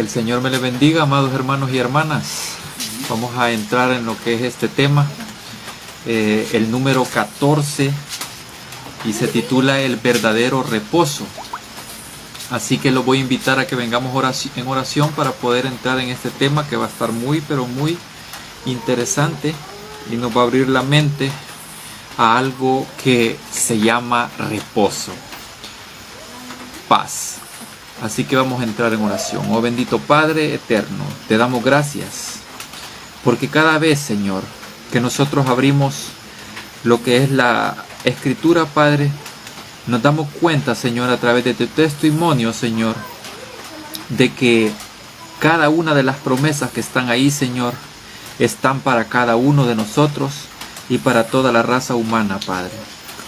el Señor me le bendiga, amados hermanos y hermanas. Vamos a entrar en lo que es este tema, el número 14, y se titula El verdadero reposo. Así que los voy a invitar a que vengamos en oración para poder entrar en este tema, que va a estar muy, pero muy interesante y nos va a abrir la mente a algo que se llama reposo, paz. Así que vamos a entrar en oración. Oh bendito Padre eterno, te damos gracias porque cada vez, Señor, que nosotros abrimos lo que es la Escritura, Padre, nos damos cuenta, Señor, a través de tu testimonio, Señor, de que cada una de las promesas que están ahí, Señor, están para cada uno de nosotros y para toda la raza humana, Padre.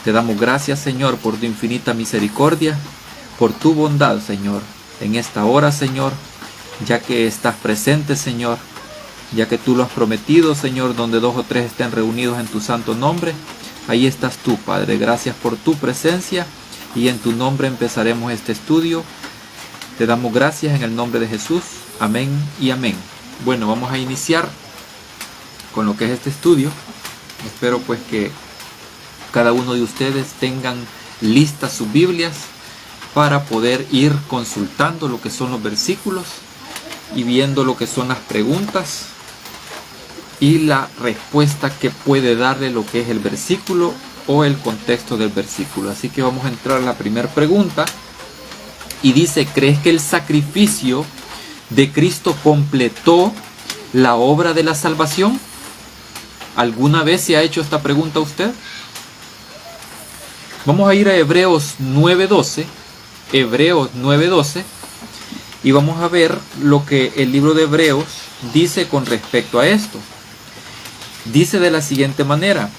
Te damos gracias, Señor, por tu infinita misericordia, por tu bondad, Señor, en esta hora, Señor, ya que estás presente, Señor, ya que tú lo has prometido, Señor, donde 2 o 3 estén reunidos en tu santo nombre, ahí estás tú, Padre. Gracias por tu presencia y en tu nombre empezaremos este estudio. Te damos gracias en el nombre de Jesús. Amén y amén. Bueno, vamos a iniciar con lo que es este estudio. Espero pues que cada uno de ustedes tengan listas sus Biblias para poder ir consultando lo que son los versículos y viendo lo que son las preguntas y la respuesta que puede darle lo que es el versículo o el contexto del versículo. Así que vamos a entrar a la primera pregunta y dice: ¿crees que el sacrificio de Cristo completó la obra de la salvación? ¿Alguna vez se ha hecho esta pregunta a usted? Vamos a ir a Hebreos 9:12. Hebreos 9:12, y vamos a ver lo que el libro de Hebreos dice con respecto a esto. Dice de la siguiente manera: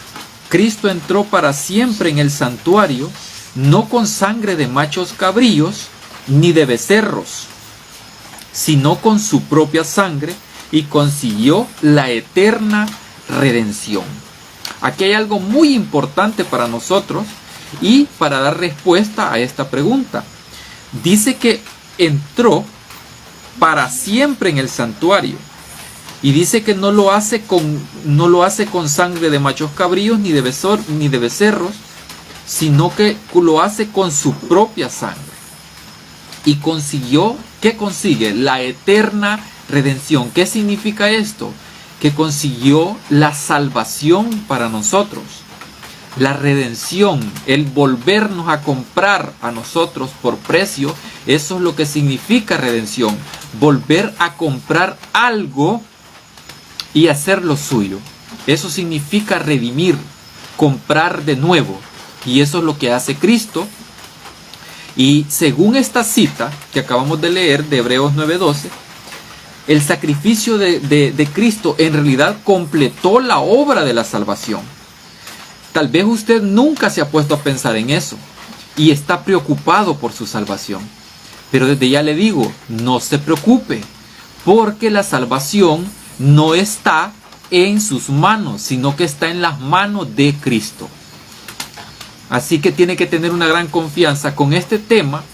Cristo entró para siempre en el santuario, no con sangre de machos cabríos ni de becerros, sino con su propia sangre, y consiguió la eterna redención. Aquí hay algo muy importante para nosotros y para dar respuesta a esta pregunta. Dice que entró para siempre en el santuario, y dice que no lo hace con sangre de machos cabríos ni de becerros, sino que lo hace con su propia sangre. Y consiguió, ¿qué consigue? La eterna redención. ¿Qué significa esto? Que consiguió la salvación para nosotros. La redención, el volvernos a comprar a nosotros por precio, eso es lo que significa redención. Volver a comprar algo y hacerlo suyo. Eso significa redimir, comprar de nuevo. Y eso es lo que hace Cristo. Y según esta cita que acabamos de leer de Hebreos 9:12, el sacrificio de Cristo en realidad completó la obra de la salvación. Tal vez usted nunca se ha puesto a pensar en eso y está preocupado por su salvación. Pero desde ya le digo, no se preocupe, porque la salvación no está en sus manos, sino que está en las manos de Cristo. Así que tiene que tener una gran confianza. Con este tema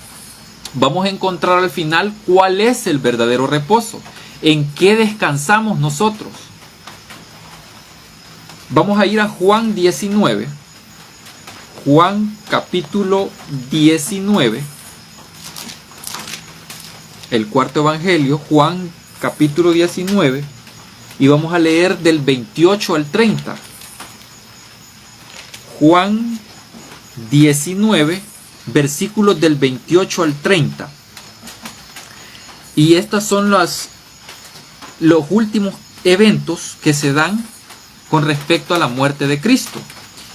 vamos a encontrar al final cuál es el verdadero reposo, en qué descansamos nosotros. Vamos a ir a Juan 19, Juan capítulo 19, el cuarto evangelio, Juan capítulo 19, y vamos a leer del 28 al 30. Juan 19, versículos del 28 al 30. Y estos son los últimos eventos que se dan con respecto a la muerte de Cristo.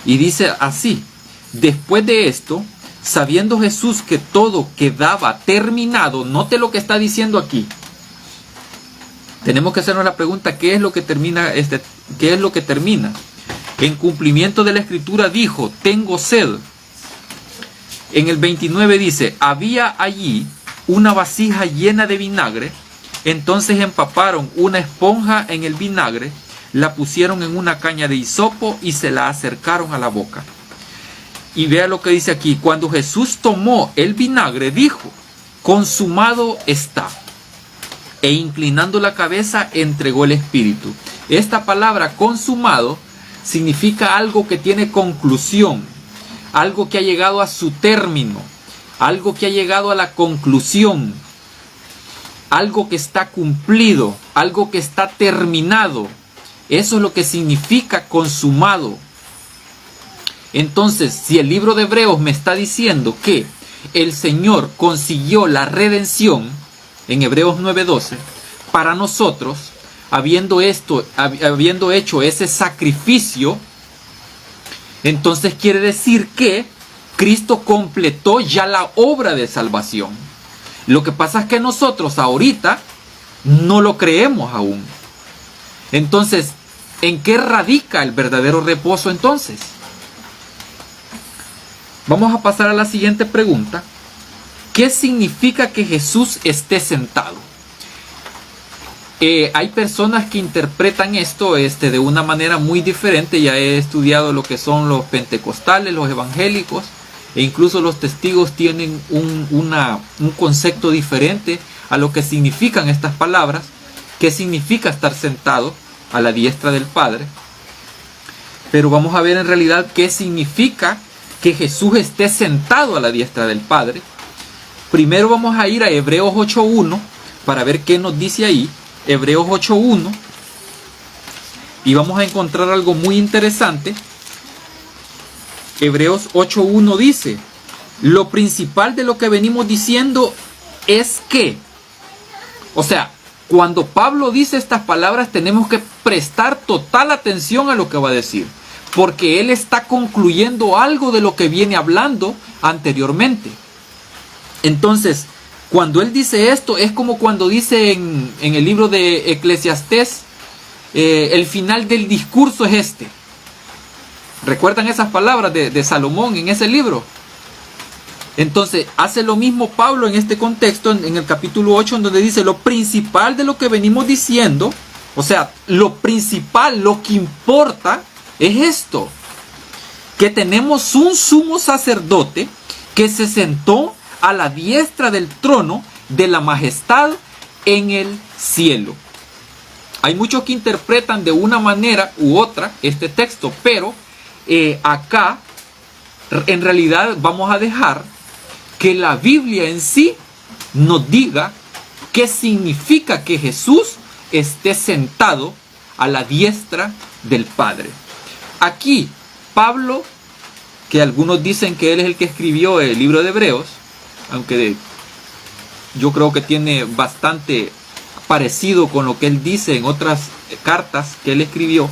Y dice así: después de esto, sabiendo Jesús que todo quedaba terminado, note lo que está diciendo aquí. Tenemos que hacernos la pregunta: ¿qué es lo que termina? ¿Qué es lo que termina? En cumplimiento de la Escritura dijo: tengo sed. En el 29 dice: había allí una vasija llena de vinagre. Entonces empaparon una esponja en el vinagre, la pusieron en una caña de hisopo y se la acercaron a la boca. Y vea lo que dice aquí: cuando Jesús tomó el vinagre, dijo: consumado está. e inclinando la cabeza entregó el espíritu. Esta palabra consumado significa algo que tiene conclusión, algo que ha llegado a su término, algo que ha llegado a la conclusión, algo que está cumplido, algo que está terminado. Eso es lo que significa consumado. Entonces, si el libro de Hebreos me está diciendo que el Señor consiguió la redención, en Hebreos 9:12, para nosotros, habiendo hecho ese sacrificio, entonces quiere decir que Cristo completó ya la obra de salvación. Lo que pasa es que nosotros ahorita no lo creemos aún. Entonces, ¿en qué radica el verdadero reposo entonces? Vamos a pasar a la siguiente pregunta. ¿Qué significa que Jesús esté sentado? Hay personas que interpretan esto de una manera muy diferente. Ya he estudiado lo que son los pentecostales, los evangélicos, e incluso los testigos tienen un concepto diferente a lo que significan estas palabras. ¿Qué significa estar sentado a la diestra del Padre? Pero vamos a ver en realidad qué significa que Jesús esté sentado a la diestra del Padre. Primero vamos a ir a Hebreos 8:1 para ver qué nos dice ahí. Hebreos 8:1, y vamos a encontrar algo muy interesante. Hebreos 8:1 dice: lo principal de lo que venimos diciendo es que, o sea, cuando Pablo dice estas palabras tenemos que prestar total atención a lo que va a decir, porque él está concluyendo algo de lo que viene hablando anteriormente. Entonces, cuando él dice esto, es como cuando dice en el libro de Eclesiastés, el final del discurso es este. ¿Recuerdan esas palabras de Salomón en ese libro? Entonces, hace lo mismo Pablo en este contexto, en el capítulo 8, en donde dice, lo principal de lo que venimos diciendo, o sea, lo principal, lo que importa, es esto, que tenemos un sumo sacerdote que se sentó a la diestra del trono de la majestad en el cielo. Hay muchos que interpretan de una manera u otra este texto, pero acá en realidad vamos a dejar que la Biblia en sí nos diga qué significa que Jesús esté sentado a la diestra del Padre. Aquí Pablo, que algunos dicen que él es el que escribió el libro de Hebreos, aunque yo creo que tiene bastante parecido con lo que él dice en otras cartas que él escribió.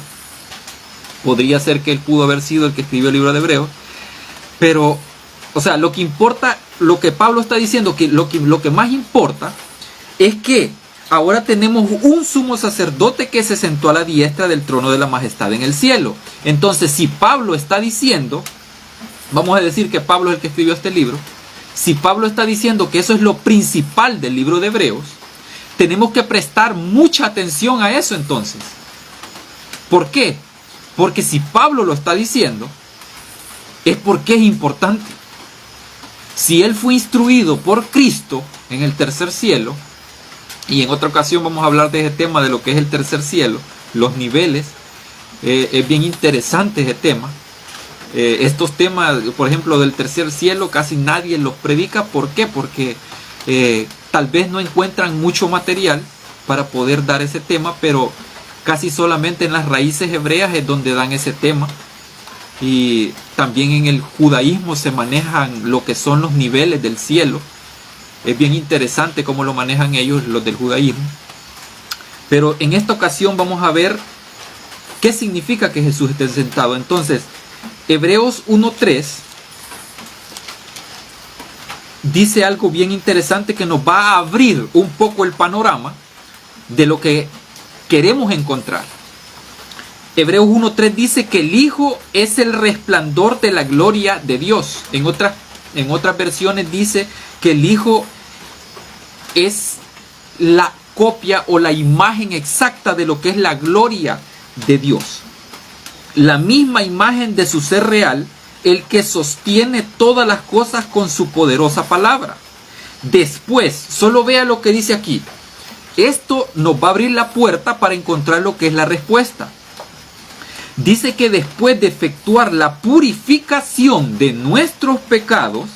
Podría ser que él pudo haber sido el que escribió el libro de Hebreos. Pero, o sea, lo que importa, lo que Pablo está diciendo, que lo que más importa es que ahora tenemos un sumo sacerdote que se sentó a la diestra del trono de la majestad en el cielo. Entonces, si Pablo está diciendo, vamos a decir que Pablo es el que escribió este libro, si Pablo está diciendo que eso es lo principal del libro de Hebreos, tenemos que prestar mucha atención a eso entonces. ¿Por qué? Porque si Pablo lo está diciendo, es porque es importante. Si él fue instruido por Cristo en el tercer cielo, y en otra ocasión vamos a hablar de ese tema, de lo que es el tercer cielo, los niveles, es bien interesante ese tema. Estos temas, por ejemplo, del tercer cielo, casi nadie los predica. ¿Por qué? Porque tal vez no encuentran mucho material para poder dar ese tema, pero casi solamente en las raíces hebreas es donde dan ese tema. Y también en el judaísmo se manejan lo que son los niveles del cielo. Es bien interesante cómo lo manejan ellos, los del judaísmo. Pero en esta ocasión vamos a ver qué significa que Jesús esté sentado. Entonces, Hebreos 1:3 dice algo bien interesante que nos va a abrir un poco el panorama de lo que queremos encontrar. Hebreos 1:3 dice que el Hijo es el resplandor de la gloria de Dios. En otras versiones dice que el Hijo es la copia o la imagen exacta de lo que es la gloria de Dios. La misma imagen de su ser real, el que sostiene todas las cosas con su poderosa palabra. Después, solo vea lo que dice aquí. esto nos va a abrir la puerta para encontrar lo que es la respuesta. Dice que después de efectuar la purificación de nuestros pecados,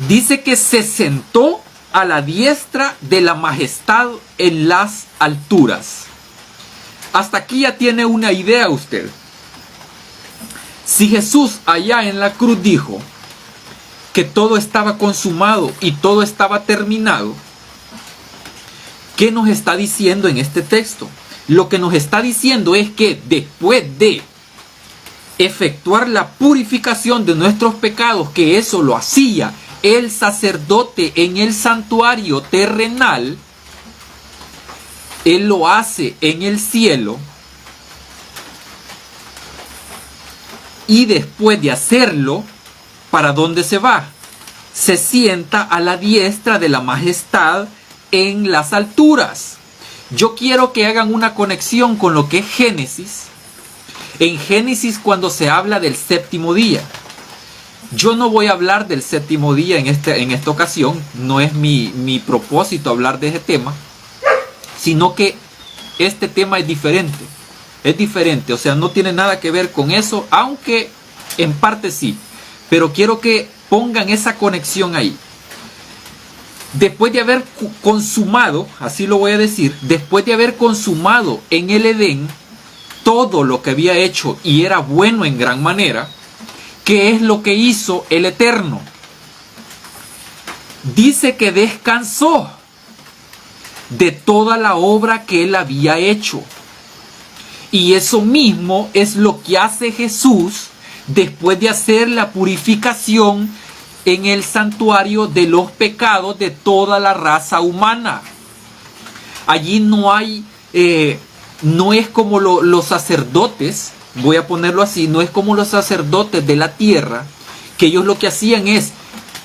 dice que se sentó a la diestra de la majestad en las alturas. Hasta aquí ya tiene una idea usted. Si Jesús allá en la cruz dijo que todo estaba consumado y todo estaba terminado, ¿qué nos está diciendo en este texto? Lo que nos está diciendo es que después de efectuar la purificación de nuestros pecados, que eso lo hacía el sacerdote en el santuario terrenal, él lo hace en el cielo, y después de hacerlo, ¿para dónde se va? Se sienta a la diestra de la majestad en las alturas. Yo quiero que hagan una conexión con lo que es Génesis. En Génesis, cuando se habla del séptimo día, yo no voy a hablar del séptimo día en esta ocasión, no es mi propósito hablar de ese tema, sino que este tema es diferente, o sea, no tiene nada que ver con eso, aunque en parte sí, pero quiero que pongan esa conexión ahí. Después de haber consumado, así lo voy a decir, después de haber consumado en el Edén todo lo que había hecho y era bueno en gran manera, ¿qué es lo que hizo el Eterno? Dice que descansó de toda la obra que él había hecho. Y eso mismo es lo que hace Jesús después de hacer la purificación en el santuario de los pecados de toda la raza humana. Allí no hay, no es como los sacerdotes, voy a ponerlo así, no es como los sacerdotes de la tierra, que ellos lo que hacían es,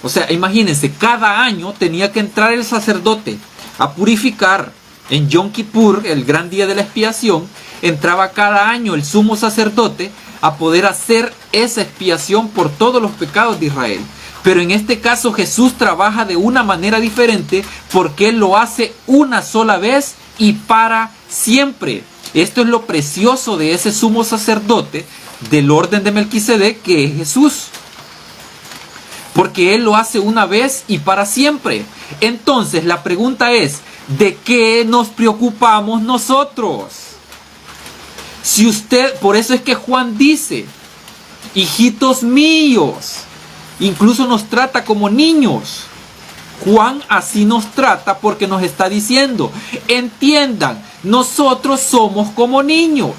o sea, imagínense, cada año tenía que entrar el sacerdote a purificar. En Yom Kippur, el gran día de la expiación, entraba cada año el sumo sacerdote a poder hacer esa expiación por todos los pecados de Israel. Pero en este caso Jesús trabaja de una manera diferente porque Él lo hace una sola vez y para siempre. Esto es lo precioso de ese sumo sacerdote del orden de Melquisedec, que es Jesús. Porque Él lo hace una vez y para siempre. Entonces la pregunta es, ¿de qué nos preocupamos nosotros? Si usted, por eso es que Juan dice, hijitos míos, incluso nos trata como niños. Juan así nos trata porque nos está diciendo, entiendan, nosotros somos como niños.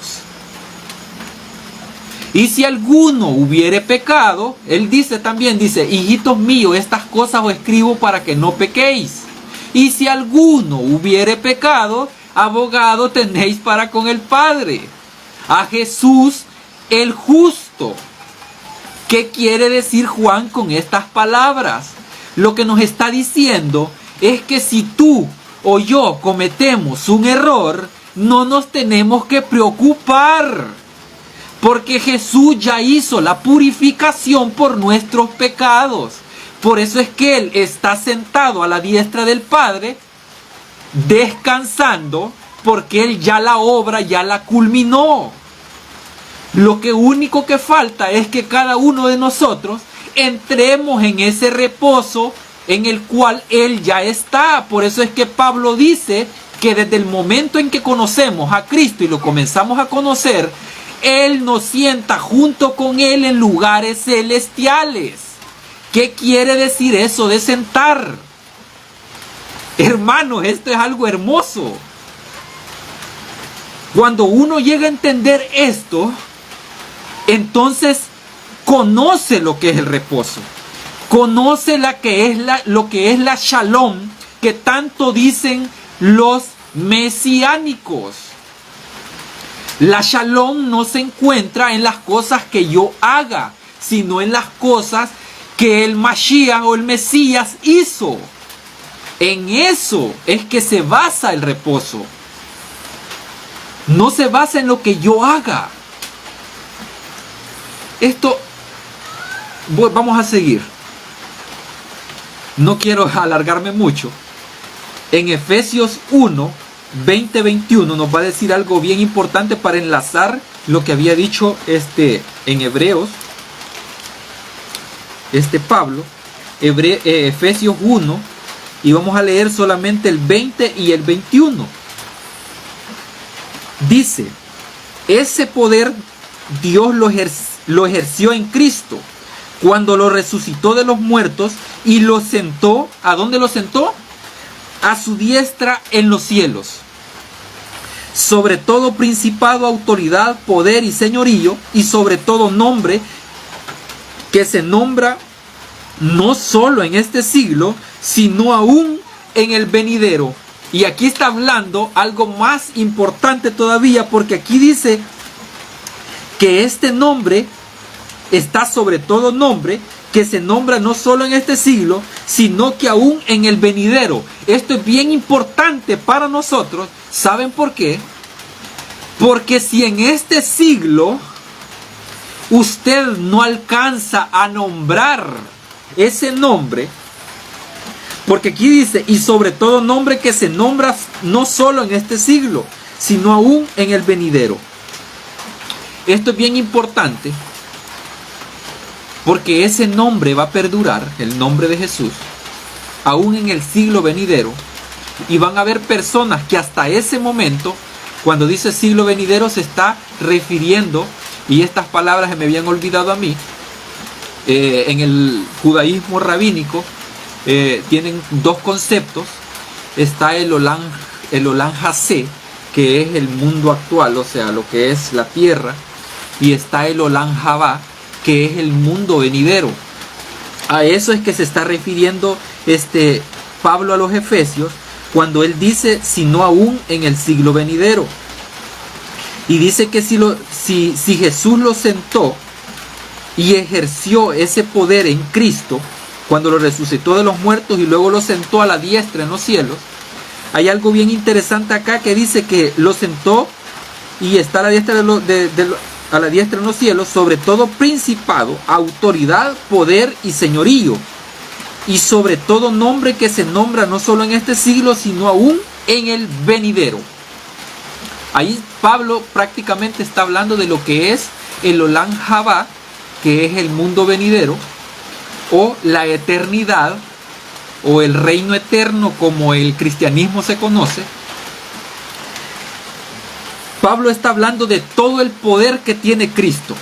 Y si alguno hubiere pecado, él dice también, dice, hijitos míos, estas cosas os escribo para que no pequéis. Y si alguno hubiere pecado, abogado tenéis para con el Padre, a Jesús el justo. ¿Qué quiere decir Juan con estas palabras? Lo que nos está diciendo es que si tú o yo cometemos un error, no nos tenemos que preocupar, porque Jesús ya hizo la purificación por nuestros pecados. Por eso es que Él está sentado a la diestra del Padre, descansando, porque Él ya la obra ya la culminó. Lo que único que falta es que cada uno de nosotros entremos en ese reposo en el cual Él ya está. Por eso es que Pablo dice que desde el momento en que conocemos a Cristo y lo comenzamos a conocer, Él nos sienta junto con Él en lugares celestiales. ¿Qué quiere decir eso de sentar? Hermanos, esto es algo hermoso. Cuando uno llega a entender esto, entonces conoce lo que es el reposo. Conoce lo que es la shalom que tanto dicen los mesiánicos. La shalom no se encuentra en las cosas que yo haga, sino en las cosas que el Mashiach o el Mesías hizo. En eso es que se basa el reposo. No se basa en lo que yo haga. Esto, vamos a seguir. No quiero alargarme mucho, En Efesios 1, 20-21 nos va a decir algo bien importante para enlazar lo que había dicho en Hebreos, Pablo, Efesios 1, y vamos a leer solamente el 20 y el 21. Dice, ese poder Dios lo ejerció en Cristo cuando lo resucitó de los muertos y lo sentó. ¿A dónde lo sentó? A su diestra en los cielos. Sobre todo principado, autoridad, poder y señorío, y sobre todo nombre que se nombra no solo en este siglo, sino aún en el venidero. Y aquí está hablando algo más importante todavía, porque aquí dice que este nombre está sobre todo nombre que se nombra no solo en este siglo, sino que aún en el venidero. Esto es bien importante para nosotros. ¿Saben por qué? Porque si en este siglo usted no alcanza a nombrar ese nombre, porque aquí dice, y sobre todo nombre que se nombra no solo en este siglo, sino aún en el venidero. Esto es bien importante, porque ese nombre va a perdurar, el nombre de Jesús, aún en el siglo venidero. Y van a haber personas que hasta ese momento, cuando dice siglo venidero, se está refiriendo, y estas palabras se me habían olvidado a mí, en el judaísmo rabínico, tienen dos conceptos. Está el Olam Hazé, que es el mundo actual, o sea, lo que es la tierra, y está el Olam Habá, que es el mundo venidero. A eso es que se está refiriendo Pablo a los Efesios cuando él dice, sino aún en el siglo venidero. Y dice que si Jesús lo sentó y ejerció ese poder en Cristo cuando lo resucitó de los muertos y luego lo sentó a la diestra en los cielos, hay algo bien interesante acá que dice que lo sentó y está a la diestra a la diestra en los cielos, sobre todo principado, autoridad, poder y señorío, y sobre todo nombre que se nombra no solo en este siglo, sino aún en el venidero. Ahí Pablo prácticamente está hablando de lo que es el Olam Habá, que es el mundo venidero, o la eternidad, o el reino eterno como el cristianismo se conoce. Pablo está hablando de todo el poder que tiene Cristo.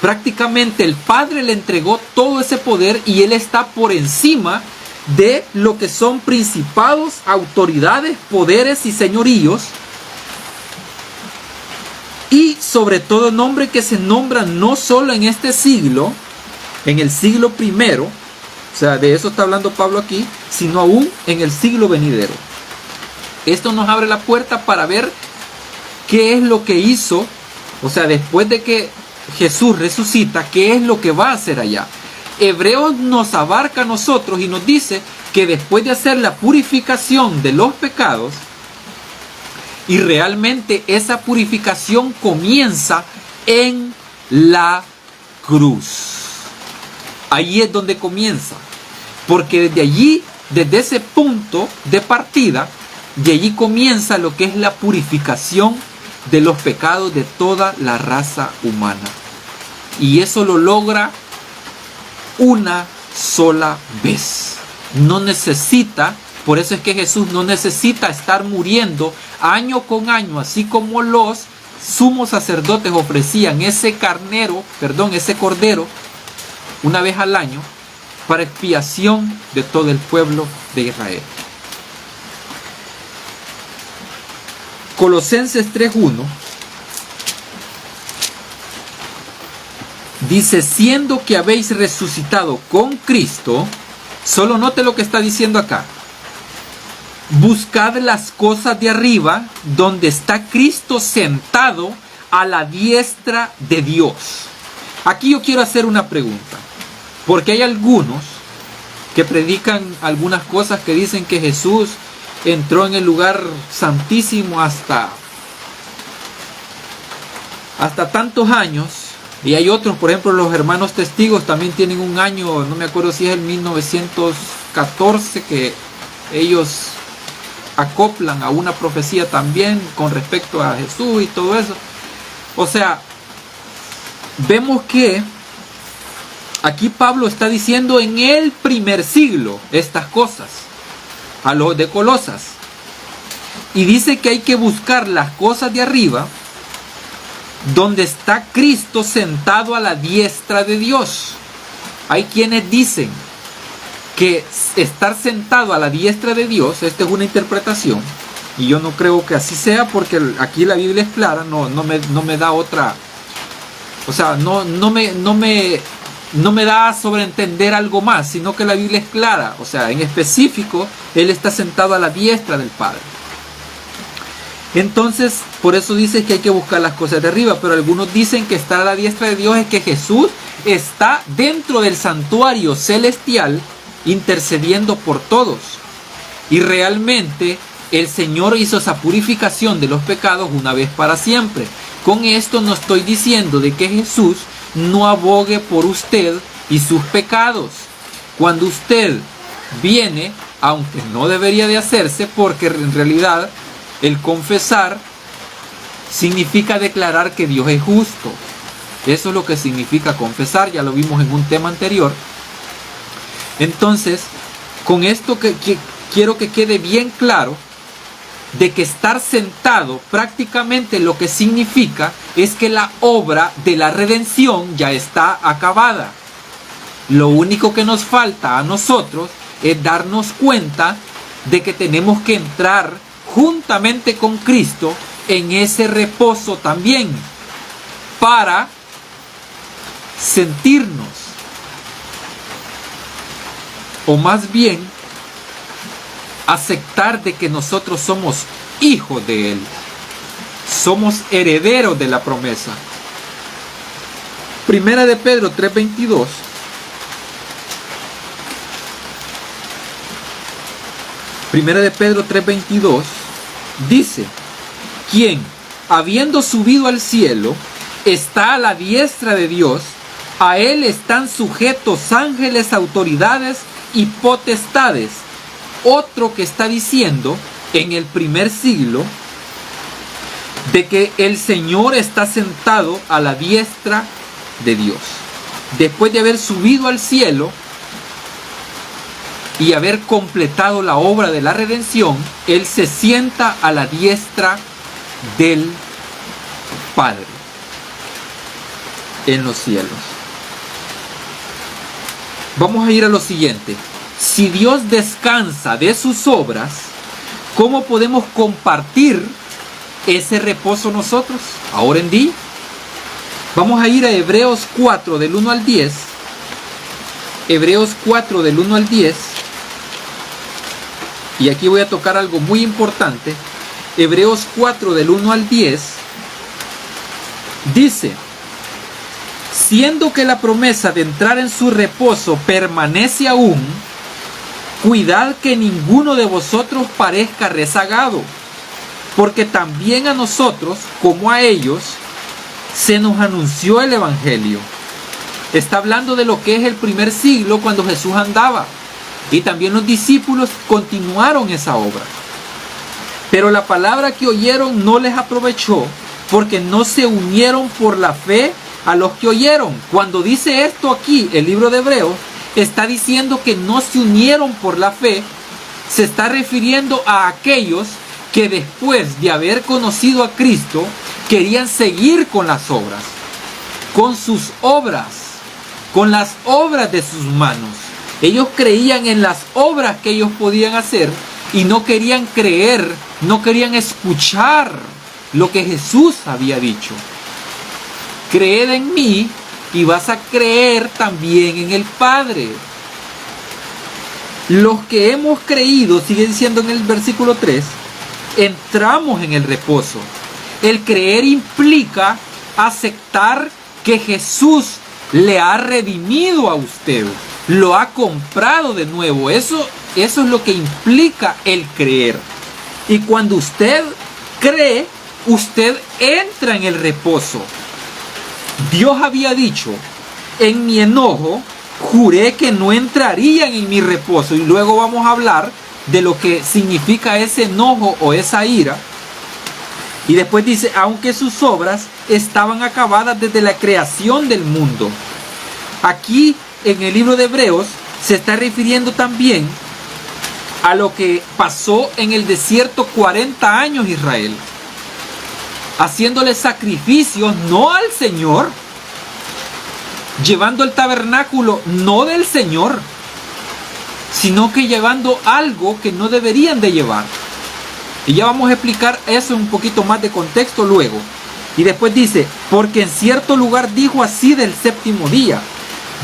Prácticamente el Padre le entregó todo ese poder y Él está por encima de lo que son principados, autoridades, poderes y señoríos. Y sobre todo nombre que se nombra no solo en este siglo, en el siglo primero, o sea, de eso está hablando Pablo aquí, sino aún en el siglo venidero. Esto nos abre la puerta para ver qué es lo que hizo, o sea, después de que Jesús resucita, qué es lo que va a hacer allá. Hebreos nos abarca a nosotros y nos dice que después de hacer la purificación de los pecados, y realmente esa purificación comienza en la cruz. Ahí es donde comienza, porque desde allí, desde ese punto de partida, de allí comienza lo que es la purificación de los pecados de toda la raza humana. Y eso lo logra una sola vez. No necesita, por eso es que Jesús no necesita estar muriendo año con año, así como los sumos sacerdotes ofrecían ese cordero una vez al año para expiación de todo el pueblo de Israel. Colosenses 3:1 dice, siendo que habéis resucitado con Cristo, solo note lo que está diciendo acá, buscad las cosas de arriba, donde está Cristo sentado a la diestra de Dios. Aquí yo quiero hacer una pregunta, porque hay algunos que predican algunas cosas que dicen que Jesús entró en el lugar santísimo hasta tantos años, y hay otros, por ejemplo los hermanos testigos también tienen un año, no me acuerdo si es el 1914, que ellos acoplan a una profecía también con respecto a Jesús y todo eso. O sea, vemos que aquí Pablo está diciendo en el primer siglo estas cosas a los de Colosas. Y dice que hay que buscar las cosas de arriba, donde está Cristo sentado a la diestra de Dios. Hay quienes dicen que estar sentado a la diestra de Dios, esta es una interpretación, y yo no creo que así sea, porque aquí la Biblia es clara, no me da otra, o sea, no me da a sobreentender algo más, sino que la Biblia es clara. O sea, en específico, Él está sentado a la diestra del Padre. Entonces, por eso dice que hay que buscar las cosas de arriba, pero algunos dicen que estar a la diestra de Dios es que Jesús está dentro del santuario celestial intercediendo por todos. Y realmente el Señor hizo esa purificación de los pecados una vez para siempre. Con esto no estoy diciendo de que Jesús no abogue por usted y sus pecados. Cuando usted viene, aunque no debería de hacerse, porque en realidad el confesar significa declarar que Dios es justo. Eso es lo que significa confesar, ya lo vimos en un tema anterior. Entonces, con esto que quiero que quede bien claro, de que estar sentado prácticamente lo que significa es que la obra de la redención ya está acabada. Lo único que nos falta a nosotros es darnos cuenta de que tenemos que entrar juntamente con Cristo en ese reposo también, para sentirnos, o más bien aceptar de que nosotros somos hijos de Él, somos herederos de la promesa. Primera de Pedro 3:22. Primera de Pedro 3:22 dice: quien, habiendo subido al cielo, está a la diestra de Dios, a Él están sujetos ángeles, autoridades y potestades. Otro que está diciendo en el primer siglo de que el Señor está sentado a la diestra de Dios. Después de haber subido al cielo y haber completado la obra de la redención, Él se sienta a la diestra del Padre en los cielos. Vamos a ir a lo siguiente. Si Dios descansa de sus obras, ¿cómo podemos compartir ese reposo nosotros ahora en día? Vamos a ir a Hebreos 4 del 1 al 10. Hebreos 4 del 1 al 10. Y aquí voy a tocar algo muy importante. Hebreos 4 del 1 al 10 dice: siendo que la promesa de entrar en su reposo permanece aún, cuidad que ninguno de vosotros parezca rezagado, porque también a nosotros, como a ellos, se nos anunció el Evangelio. Está hablando de lo que es el primer siglo, cuando Jesús andaba, y también los discípulos continuaron esa obra. Pero la palabra que oyeron no les aprovechó, porque no se unieron por la fe a los que oyeron. Cuando dice esto aquí, el libro de Hebreos está diciendo que no se unieron por la fe, se está refiriendo a aquellos que después de haber conocido a Cristo querían seguir con las obras, con sus obras, con las obras de sus manos. Ellos creían en las obras que ellos podían hacer y no querían creer, no querían escuchar lo que Jesús había dicho. Creed en mí y vas a creer también en el Padre. Los que hemos creído, sigue diciendo en el versículo 3, entramos en el reposo. El creer implica aceptar que Jesús le ha redimido a usted, lo ha comprado de nuevo. Eso es lo que implica el creer. Y cuando usted cree, usted entra en el reposo. Dios había dicho: en mi enojo juré que no entrarían en mi reposo. Y luego vamos a hablar de lo que significa ese enojo o esa ira. Y después dice, aunque sus obras estaban acabadas desde la creación del mundo. Aquí en el libro de Hebreos se está refiriendo también a lo que pasó en el desierto 40 años Israel, haciéndole sacrificios no al Señor, llevando el tabernáculo no del Señor, sino que llevando algo que no deberían de llevar. Y ya vamos a explicar eso un poquito más de contexto luego. Y después dice, porque en cierto lugar dijo así del séptimo día,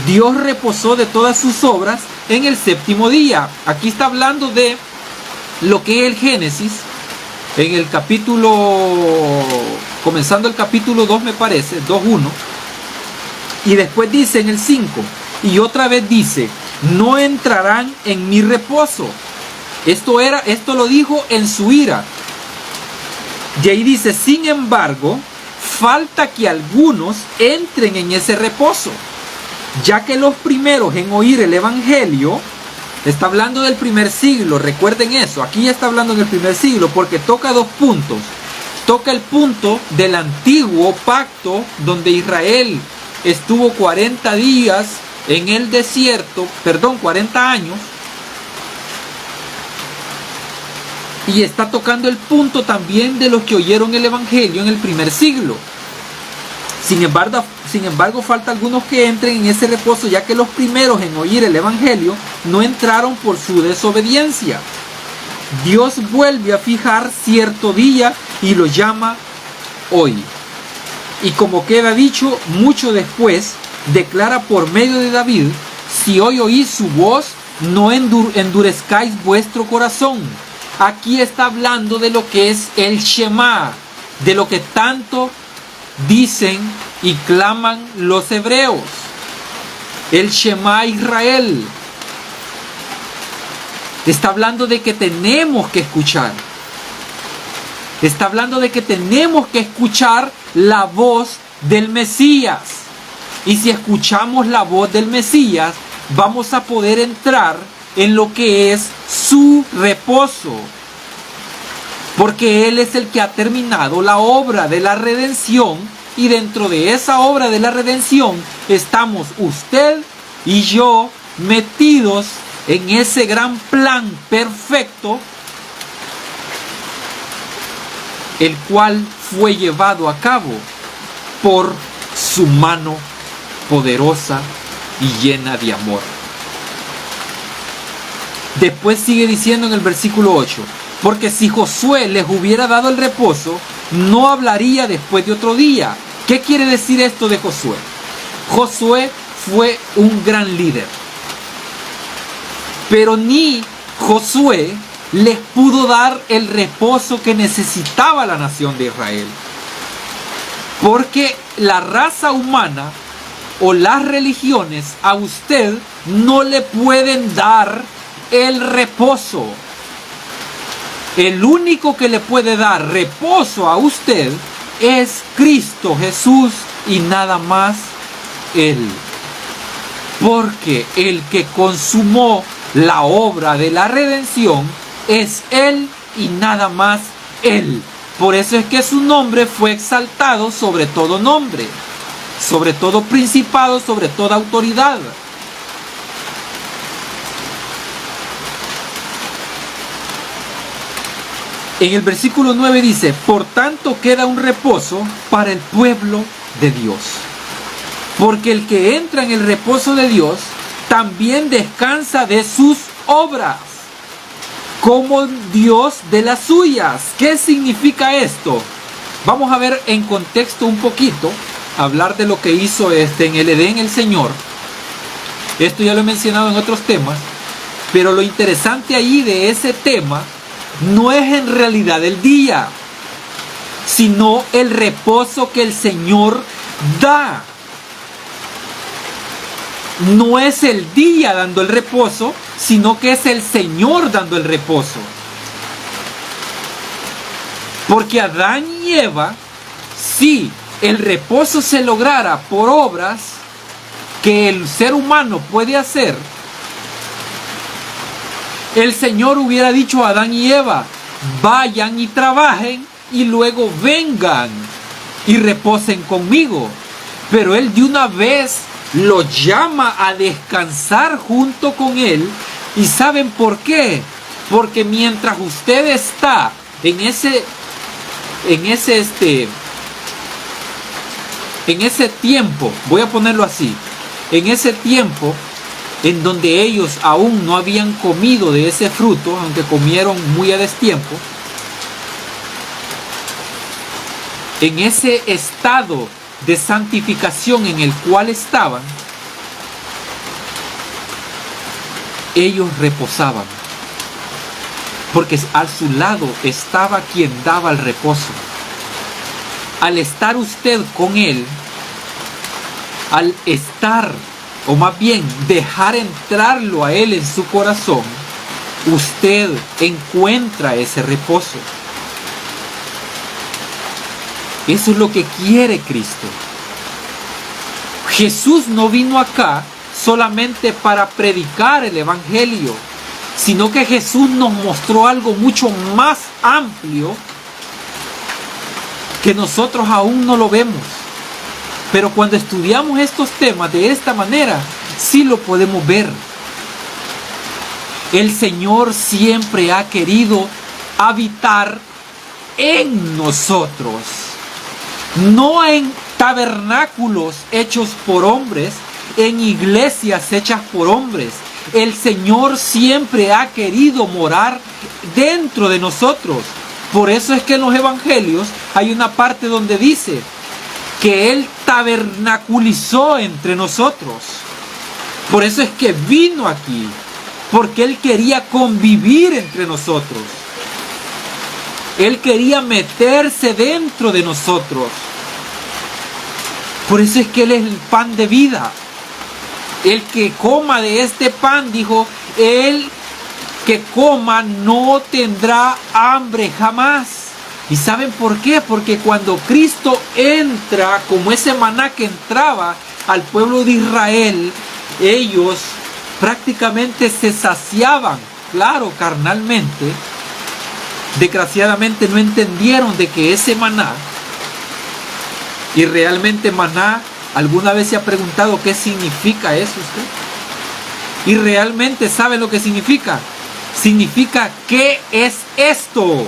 Dios reposó de todas sus obras en el séptimo día. Aquí está hablando de lo que es el Génesis, en el capítulo, comenzando el capítulo 2 me parece, 2.1. Y después dice en el 5, y otra vez dice, no entrarán en mi reposo. Esto lo dijo en su ira. Y ahí dice, sin embargo, falta que algunos entren en ese reposo, ya que los primeros en oír el evangelio, está hablando del primer siglo, recuerden eso, aquí ya está hablando en el primer siglo, porque toca dos puntos. Toca el punto del antiguo pacto, donde Israel estuvo 40 días en el desierto, 40 años, y está tocando el punto también de los que oyeron el evangelio en el primer siglo. Sin embargo, falta algunos que entren en ese reposo, ya que los primeros en oír el evangelio no entraron por su desobediencia. Dios vuelve a fijar cierto día y lo llama hoy. Y como queda dicho, mucho después, declara por medio de David, si hoy oís su voz, no endurezcáis vuestro corazón. Aquí está hablando de lo que es el Shema, de lo que tanto dicen y claman los hebreos. El Shema Israel. Está hablando de que tenemos que escuchar. Está hablando de que tenemos que escuchar la voz del Mesías. Y si escuchamos la voz del Mesías, vamos a poder entrar en lo que es su reposo, porque Él es el que ha terminado la obra de la redención, y dentro de esa obra de la redención estamos usted y yo metidos en ese gran plan perfecto, el cual fue llevado a cabo por su mano poderosa y llena de amor. Después sigue diciendo en el versículo 8, porque si Josué les hubiera dado el reposo, no hablaría después de otro día. ¿Qué quiere decir esto de Josué? Josué fue un gran líder, pero ni Josué les pudo dar el reposo que necesitaba la nación de Israel, porque la raza humana o las religiones a usted no le pueden dar el reposo. El único que le puede dar reposo a usted es Cristo Jesús y nada más Él. Porque el que consumó la obra de la redención es Él y nada más Él. Por eso es que su nombre fue exaltado sobre todo nombre, sobre todo principado, sobre toda autoridad. En el versículo 9 dice, por tanto queda un reposo para el pueblo de Dios. Porque el que entra en el reposo de Dios también descansa de sus obras, como Dios de las suyas. ¿Qué significa esto? Vamos a ver en contexto un poquito, hablar de lo que hizo en el Edén el Señor. Esto ya lo he mencionado en otros temas, pero lo interesante ahí de ese tema no es en realidad el día, sino el reposo que el Señor da. No es el día dando el reposo, sino que es el Señor dando el reposo. Porque Adán y Eva, si el reposo se lograra por obras que el ser humano puede hacer, el Señor hubiera dicho a Adán y Eva, vayan y trabajen y luego vengan y reposen conmigo. Pero Él de una vez los llama a descansar junto con Él. ¿Y saben por qué? Porque mientras usted está en ese tiempo, voy a ponerlo así, en ese tiempo en donde ellos aún no habían comido de ese fruto, aunque comieron muy a destiempo, en ese estado de santificación en el cual estaban, ellos reposaban, porque a su lado estaba quien daba el reposo. Al estar usted con Él, al estar, o más bien dejar entrarlo a Él en su corazón, usted encuentra ese reposo. Eso es lo que quiere Cristo. Jesús no vino acá solamente para predicar el Evangelio, sino que Jesús nos mostró algo mucho más amplio que nosotros aún no lo vemos. Pero cuando estudiamos estos temas de esta manera, sí lo podemos ver. El Señor siempre ha querido habitar en nosotros, no en tabernáculos hechos por hombres, en iglesias hechas por hombres. El Señor siempre ha querido morar dentro de nosotros. Por eso es que en los evangelios hay una parte donde dice que Él tabernaculizó entre nosotros. Por eso es que vino aquí, porque Él quería convivir entre nosotros. Él quería meterse dentro de nosotros. Por eso es que Él es el pan de vida. El que coma de este pan, dijo, el que coma no tendrá hambre jamás. ¿Y saben por qué? Porque cuando Cristo entra, como ese maná que entraba al pueblo de Israel, ellos prácticamente se saciaban, claro, carnalmente. Desgraciadamente no entendieron de que ese maná, y realmente maná, ¿alguna vez se ha preguntado qué significa eso usted? ¿Y realmente sabe lo que significa? Significa, ¿qué es esto?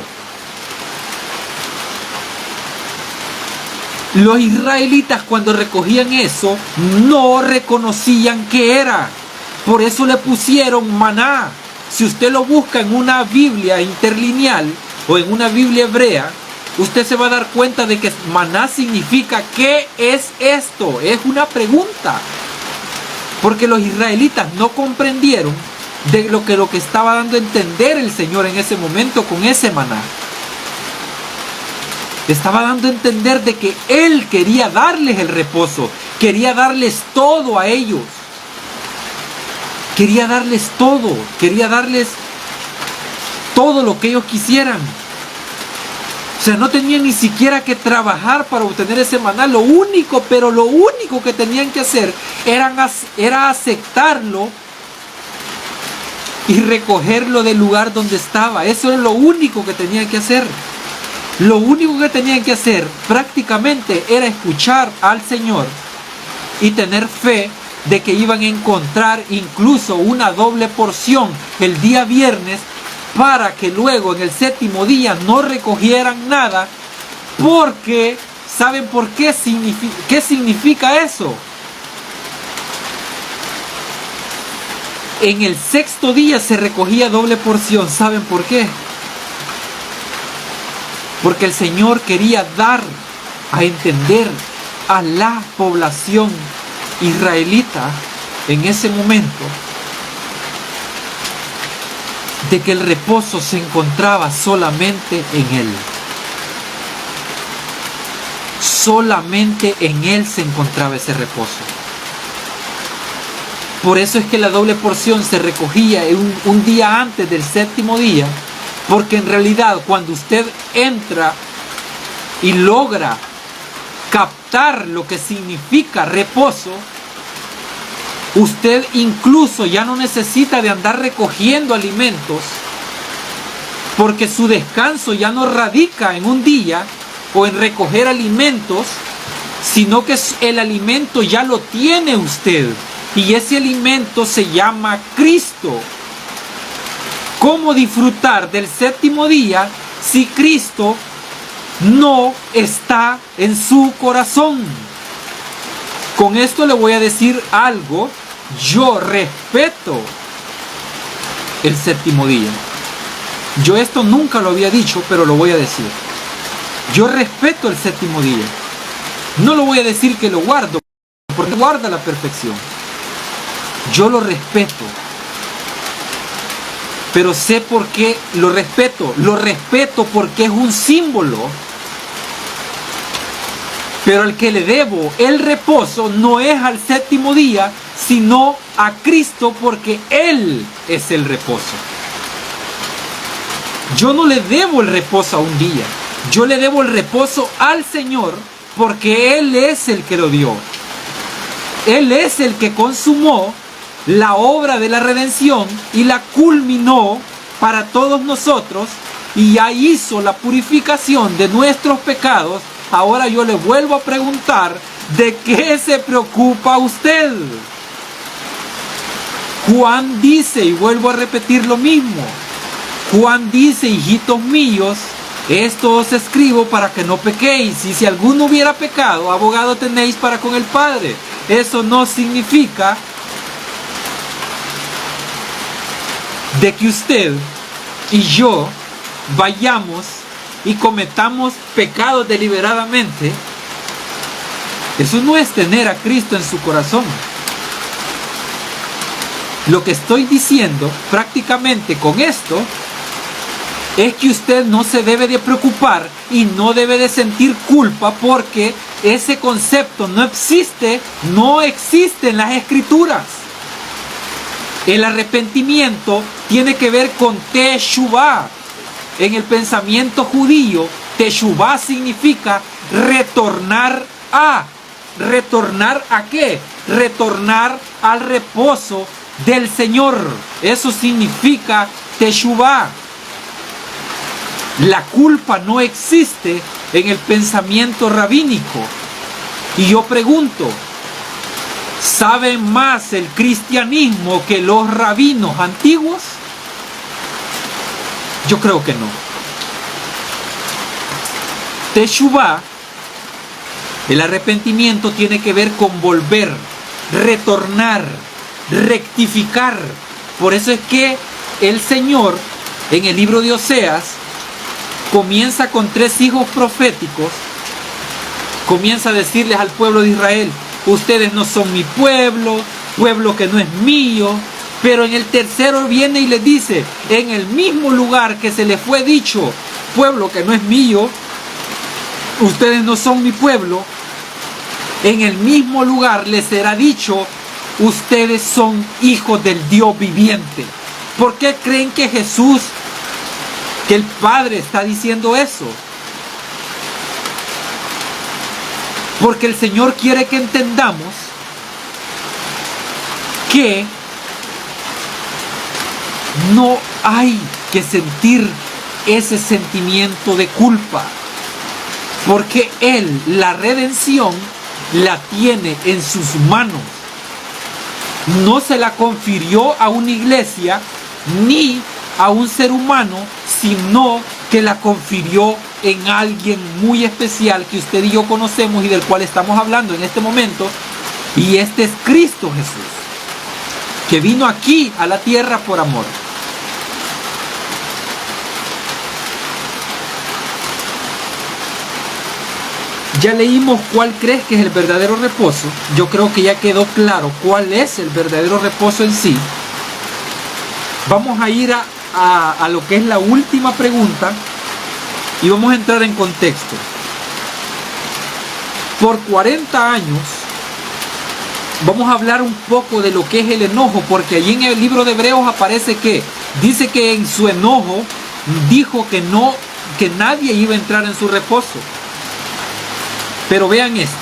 Los israelitas cuando recogían eso no reconocían qué era. Por eso le pusieron maná. Si usted lo busca en una Biblia interlineal o en una Biblia hebrea, usted se va a dar cuenta de que maná significa ¿qué es esto? Es una pregunta. Porque los israelitas no comprendieron de lo que estaba dando a entender el Señor en ese momento con ese maná. Estaba dando a entender de que Él quería darles el reposo, quería darles todo a ellos. Quería darles todo lo que ellos quisieran. O sea, no tenían ni siquiera que trabajar para obtener ese maná. Lo único que tenían que hacer era aceptarlo y recogerlo del lugar donde estaba. Eso es lo único que tenían que hacer. Lo único que tenían que hacer prácticamente era escuchar al Señor y tener fe de que iban a encontrar incluso una doble porción el día viernes, para que luego en el séptimo día no recogieran nada, porque ¿saben por qué? ¿Qué significa eso? En el sexto día se recogía doble porción. ¿Saben por qué? Porque el Señor quería dar a entender a la población israelita en ese momento de que el reposo se encontraba solamente en Él. Solamente en Él se encontraba ese reposo. Por eso es que la doble porción se recogía un día antes del séptimo día, porque en realidad cuando usted entra y logra captar lo que significa reposo, Usted incluso ya no necesita de andar recogiendo alimentos, porque su descanso ya no radica en un día o en recoger alimentos, sino que el alimento ya lo tiene usted. Y ese alimento se llama Cristo. ¿Cómo disfrutar del séptimo día si Cristo no está en su corazón? Con esto le voy a decir algo. Yo respeto el séptimo día. Yo esto nunca lo había dicho, pero lo voy a decir. Yo respeto el séptimo día. No lo voy a decir que lo guardo, porque guarda la perfección. Yo lo respeto. Pero sé por qué lo respeto. Lo respeto porque es un símbolo. Pero al que le debo el reposo no es al séptimo día, sino a Cristo, porque Él es el reposo. Yo no le debo el reposo a un día. Yo le debo el reposo al Señor, porque Él es el que lo dio. Él es el que consumó la obra de la redención y la culminó para todos nosotros, y ya hizo la purificación de nuestros pecados. Ahora yo le vuelvo a preguntar, ¿de qué se preocupa usted? Juan dice, y vuelvo a repetir lo mismo, Juan dice: hijitos míos, esto os escribo para que no pequéis, y si alguno hubiera pecado, abogado tenéis para con el Padre. Eso no significa de que usted y yo vayamos y cometamos pecados deliberadamente. Eso no es tener a Cristo en su corazón. Lo que estoy diciendo prácticamente con esto es que usted no se debe de preocupar y no debe de sentir culpa, porque ese concepto no existe en las Escrituras. El arrepentimiento tiene que ver con Teshuvah. En el pensamiento judío, Teshuvah significa retornar a. ¿Retornar a qué? Retornar al reposo del Señor. Eso significa Teshuvah. La culpa no existe en el pensamiento rabínico. Y yo pregunto, ¿saben más el cristianismo que los rabinos antiguos? Yo creo que no. Teshuvah, el arrepentimiento, tiene que ver con volver, retornar, rectificar. Por eso es que el Señor, en el libro de Oseas, comienza con 3 hijos proféticos. Comienza a decirles al pueblo de Israel: ustedes no son mi pueblo, pueblo que no es mío. Pero en el tercero viene y les dice: en el mismo lugar que se les fue dicho, pueblo que no es mío, ustedes no son mi pueblo, en el mismo lugar les será dicho: ustedes son hijos del Dios viviente. ¿Por qué creen que Jesús, que el Padre, está diciendo eso? Porque el Señor quiere que entendamos que no hay que sentir ese sentimiento de culpa, porque Él, la redención, la tiene en sus manos. No se la confirió a una iglesia ni a un ser humano, sino que la confirió en alguien muy especial que usted y yo conocemos y del cual estamos hablando en este momento, y este es Cristo Jesús, que vino aquí a la tierra por amor. Ya leímos cuál crees que es el verdadero reposo. Yo creo que ya quedó claro cuál es el verdadero reposo en sí. Vamos a ir a lo que es la última pregunta y vamos a entrar en contexto. Por 40 años vamos a hablar un poco de lo que es el enojo, porque allí en el libro de Hebreos aparece que dice que en su enojo dijo que nadie iba a entrar en su reposo. Pero vean esto: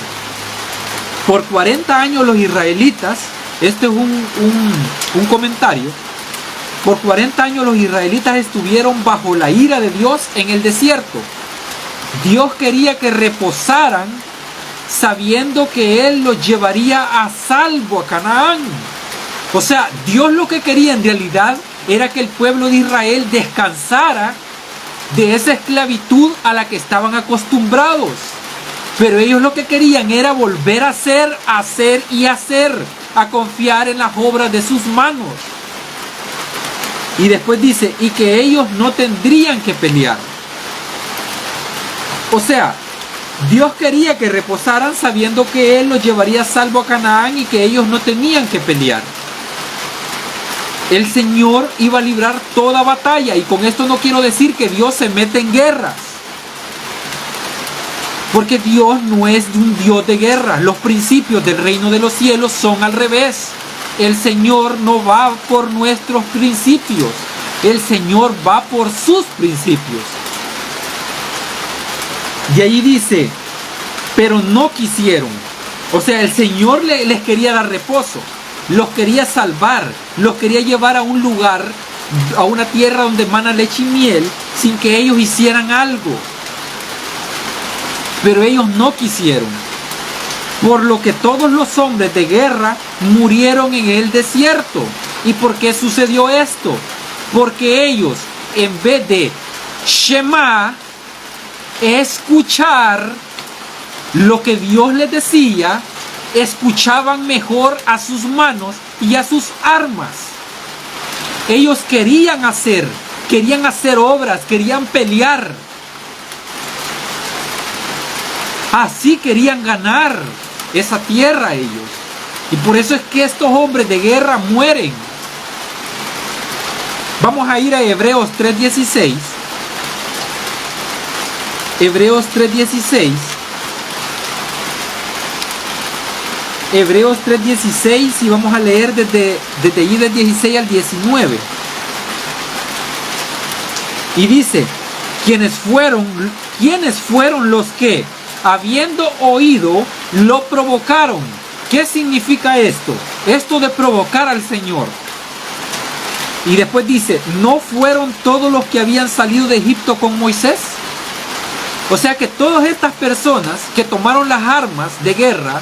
por 40 años los israelitas este es un comentario. Por 40 años los israelitas estuvieron bajo la ira de Dios en el desierto. Dios quería que reposaran sabiendo que Él los llevaría a salvo a Canaán. O sea, Dios lo que quería en realidad era que el pueblo de Israel descansara de esa esclavitud a la que estaban acostumbrados. Pero ellos lo que querían era volver a hacer, a confiar en las obras de sus manos. Y después dice, y que ellos no tendrían que pelear. O sea, Dios quería que reposaran sabiendo que Él los llevaría a salvo a Canaán y que ellos no tenían que pelear. El Señor iba a librar toda batalla, y con esto no quiero decir que Dios se mete en guerras. Porque Dios no es un Dios de guerra. Los principios del reino de los cielos son al revés. El Señor no va por nuestros principios. El Señor va por sus principios. Y ahí dice, pero no quisieron. O sea, el Señor les quería dar reposo. Los quería salvar. Los quería llevar a un lugar, a una tierra donde mana leche y miel, sin que ellos hicieran algo. Pero ellos no quisieron. Por lo que todos los hombres de guerra murieron en el desierto. ¿Y por qué sucedió esto? Porque ellos, en vez de Shema, escuchar lo que Dios les decía, escuchaban mejor a sus manos y a sus armas. Ellos querían hacer obras, querían pelear. Así querían ganar esa tierra ellos. Y por eso es que estos hombres de guerra mueren. Vamos a ir a Hebreos 3:16. Hebreos 3:16. Hebreos 3:16, y vamos a leer desde allí del 16 al 19. Y dice, ¿quiénes fueron los que, habiendo oído, lo provocaron? ¿Qué significa esto? Esto de provocar al Señor. Y después dice, ¿no fueron todos los que habían salido de Egipto con Moisés? O sea que todas estas personas que tomaron las armas de guerra,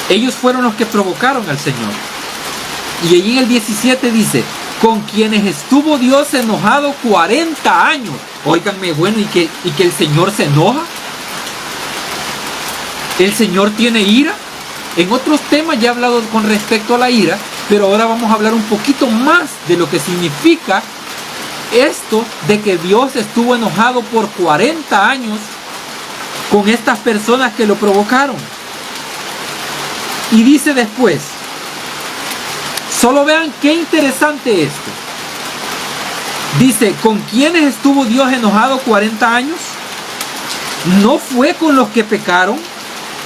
ellos fueron los que provocaron al Señor. Y allí en el 17 dice, con quienes estuvo Dios enojado 40 años. Óiganme, bueno, ¿y que el Señor se enoja? ¿El Señor tiene ira? En otros temas ya he hablado con respecto a la ira, pero ahora vamos a hablar un poquito más de lo que significa esto de que Dios estuvo enojado por 40 años con estas personas que lo provocaron. Y dice después, solo vean qué interesante esto. Dice, ¿con quiénes estuvo Dios enojado 40 años? ¿No fue con los que pecaron,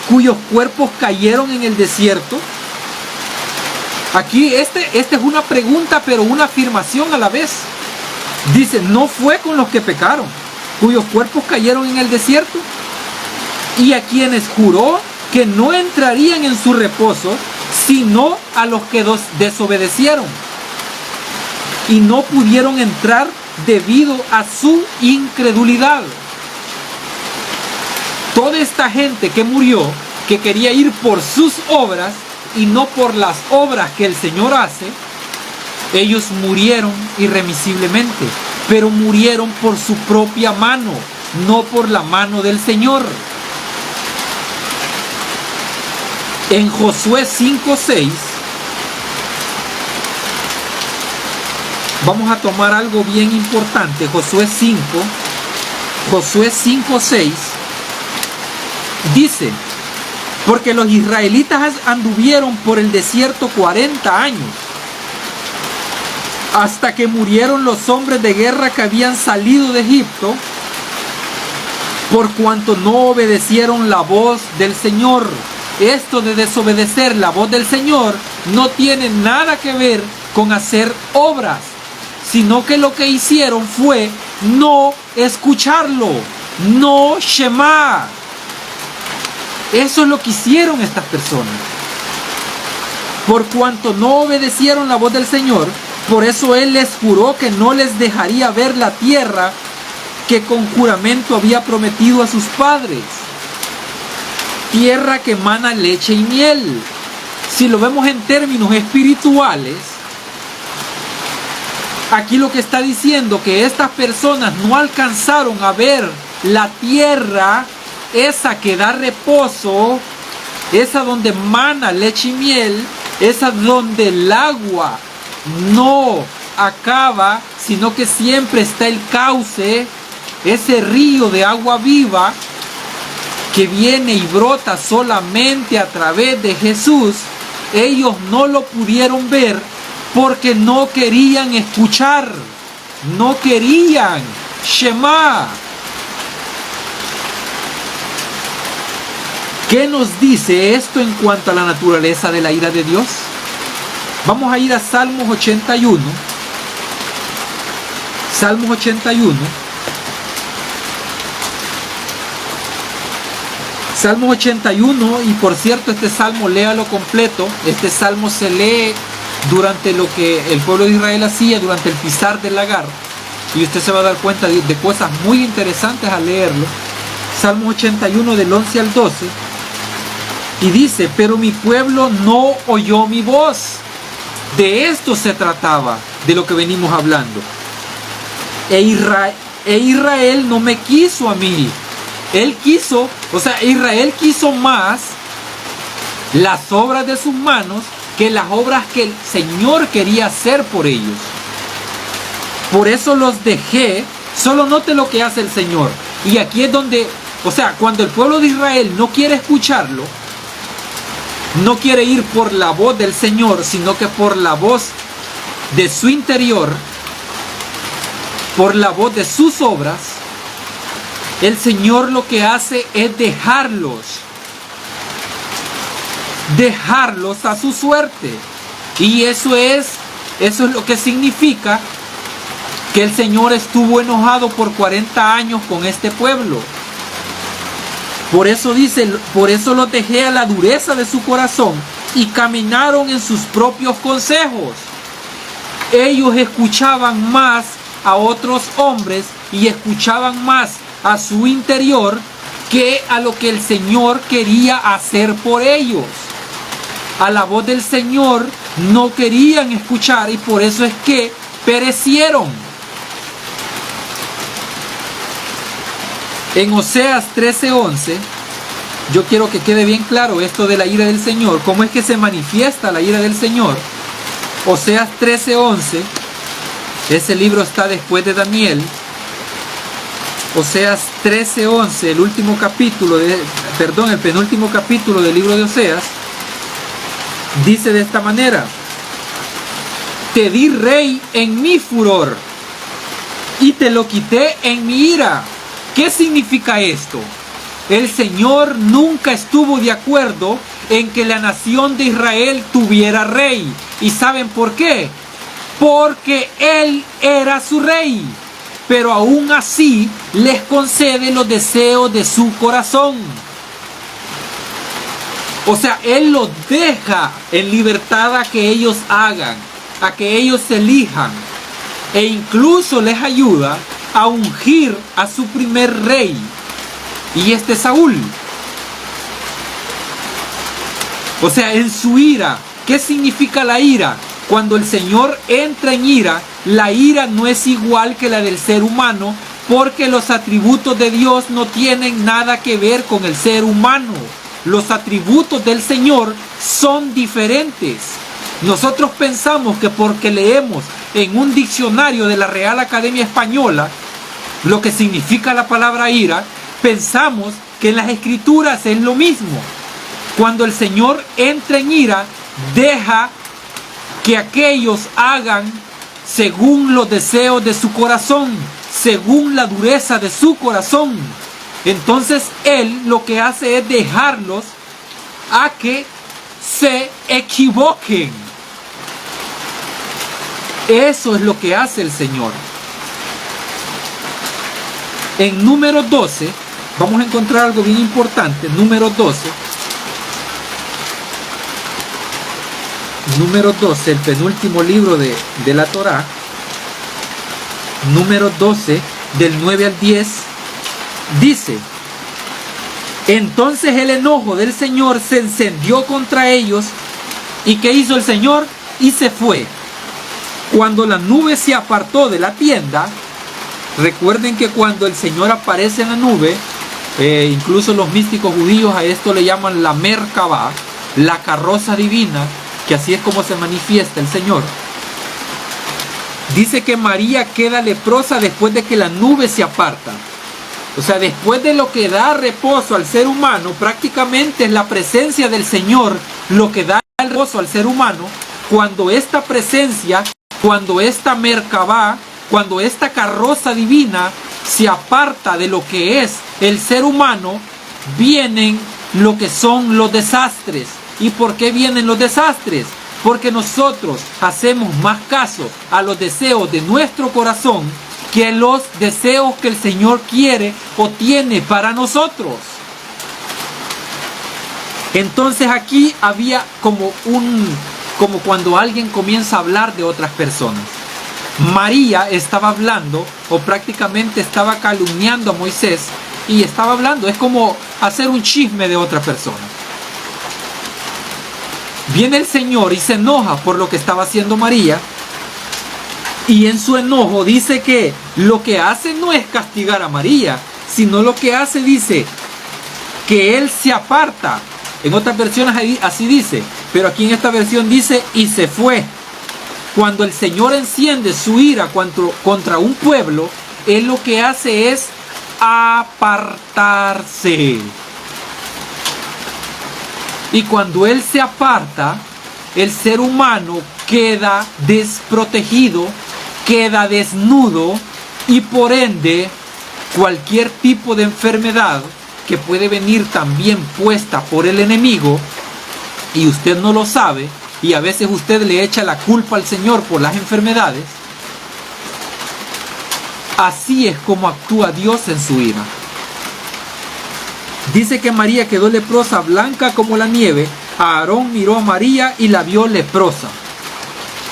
cuyos cuerpos cayeron en el desierto? Aquí este es una pregunta, pero una afirmación a la vez. Dice, ¿no fue con los que pecaron, cuyos cuerpos cayeron en el desierto? Y a quienes juró que no entrarían en su reposo, sino a los que desobedecieron y no pudieron entrar debido a su incredulidad. Toda esta gente que murió, que quería ir por sus obras y no por las obras que el Señor hace, ellos murieron irremisiblemente, pero murieron por su propia mano, no por la mano del Señor. En Josué 5:6 vamos a tomar algo bien importante. Josué 5:6 dice, porque los israelitas anduvieron por el desierto 40 años, hasta que murieron los hombres de guerra que habían salido de Egipto, por cuanto no obedecieron la voz del Señor. Esto de desobedecer la voz del Señor no tiene nada que ver con hacer obras, sino que lo que hicieron fue no escucharlo, no Shema. Eso es lo que hicieron estas personas. Por cuanto no obedecieron la voz del Señor, por eso Él les juró que no les dejaría ver la tierra que con juramento había prometido a sus padres. Tierra que emana leche y miel. Si lo vemos en términos espirituales, aquí lo que está diciendo que estas personas no alcanzaron a ver la tierra, esa que da reposo, esa donde emana leche y miel, esa donde el agua no acaba, sino que siempre está el cauce, ese río de agua viva que viene y brota solamente a través de Jesús. Ellos no lo pudieron ver porque no querían escuchar, no querían Shema. ¿Qué nos dice esto en cuanto a la naturaleza de la ira de Dios? Vamos a ir a Salmos 81. Salmos 81. Salmos 81, y por cierto, este salmo léalo completo. Este salmo se lee durante lo que el pueblo de Israel hacía durante el pisar del lagar. Y usted se va a dar cuenta de cosas muy interesantes al leerlo. Salmos 81 del 11 al 12. Y dice, pero mi pueblo no oyó mi voz. De esto se trataba, de lo que venimos hablando. E Israel no me quiso a mí. Él quiso, Israel quiso más las obras de sus manos que las obras que el Señor quería hacer por ellos. Por eso los dejé. Solo note lo que hace el Señor. Y aquí es donde, cuando el pueblo de Israel no quiere escucharlo, no quiere ir por la voz del Señor, sino que por la voz de su interior, por la voz de sus obras, el Señor lo que hace es dejarlos a su suerte. Y eso es lo que significa que el Señor estuvo enojado por 40 años con este pueblo. Por eso dice, por eso los dejé a la dureza de su corazón y caminaron en sus propios consejos. Ellos escuchaban más a otros hombres y escuchaban más a su interior que a lo que el Señor quería hacer por ellos. A la voz del Señor no querían escuchar y por eso es que perecieron. En Oseas 13:11, yo quiero que quede bien claro esto de la ira del Señor, cómo es que se manifiesta la ira del Señor. Oseas 13:11, ese libro está después de Daniel. Oseas 13:11, el penúltimo capítulo del libro de Oseas, dice de esta manera: te di rey en mi furor y te lo quité en mi ira. ¿Qué significa esto? El Señor nunca estuvo de acuerdo en que la nación de Israel tuviera rey. ¿Y saben por qué? Porque Él era su rey. Pero aún así les concede los deseos de su corazón. Él los deja en libertad a que ellos hagan, a que ellos elijan. E incluso les ayuda a ungir a su primer rey, y este es Saúl. En su ira. ¿Qué significa la ira? Cuando el Señor entra en ira, la ira no es igual que la del ser humano, porque los atributos de Dios no tienen nada que ver con el ser humano. Los atributos del Señor son diferentes. Nosotros pensamos que porque leemos en un diccionario de la Real Academia Española lo que significa la palabra ira, pensamos que en las Escrituras es lo mismo. Cuando el Señor entra en ira, deja que aquellos hagan según los deseos de su corazón, según la dureza de su corazón. Entonces Él lo que hace es dejarlos a que se equivoquen. Eso es lo que hace el Señor. En Números 12, vamos a encontrar algo bien importante. Número 12. Número 12, el penúltimo libro de la Torá. Número 12, del 9 al 10, dice: entonces el enojo del Señor se encendió contra ellos. ¿Y qué hizo el Señor? Y se fue. Cuando la nube se apartó de la tienda, recuerden que cuando el Señor aparece en la nube, incluso los místicos judíos a esto le llaman la Merkabah, la carroza divina, que así es como se manifiesta el Señor. Dice que María queda leprosa después de que la nube se aparta. O sea, después de lo que da reposo al ser humano, prácticamente es la presencia del Señor lo que da el reposo al ser humano. Cuando esta presencia, cuando esta Merkabah, cuando esta carroza divina se aparta de lo que es el ser humano, vienen lo que son los desastres. ¿Y por qué vienen los desastres? Porque nosotros hacemos más caso a los deseos de nuestro corazón que los deseos que el Señor quiere o tiene para nosotros. Entonces aquí había como cuando alguien comienza a hablar de otras personas. María estaba hablando, o prácticamente estaba calumniando a Moisés, y estaba hablando, es como hacer un chisme de otra persona. Viene el Señor y se enoja por lo que estaba haciendo María, y en su enojo dice que lo que hace no es castigar a María, sino lo que hace, dice, que Él se aparta. En otras versiones así dice, pero aquí en esta versión dice, y se fue. Cuando el Señor enciende su ira contra un pueblo, Él lo que hace es apartarse. Y cuando Él se aparta, el ser humano queda desprotegido, queda desnudo, y por ende cualquier tipo de enfermedad que puede venir también puesta por el enemigo, y usted no lo sabe, y a veces usted le echa la culpa al Señor por las enfermedades. Así es como actúa Dios en su ira. Dice que María quedó leprosa, blanca como la nieve. Aarón miró a María y la vio leprosa.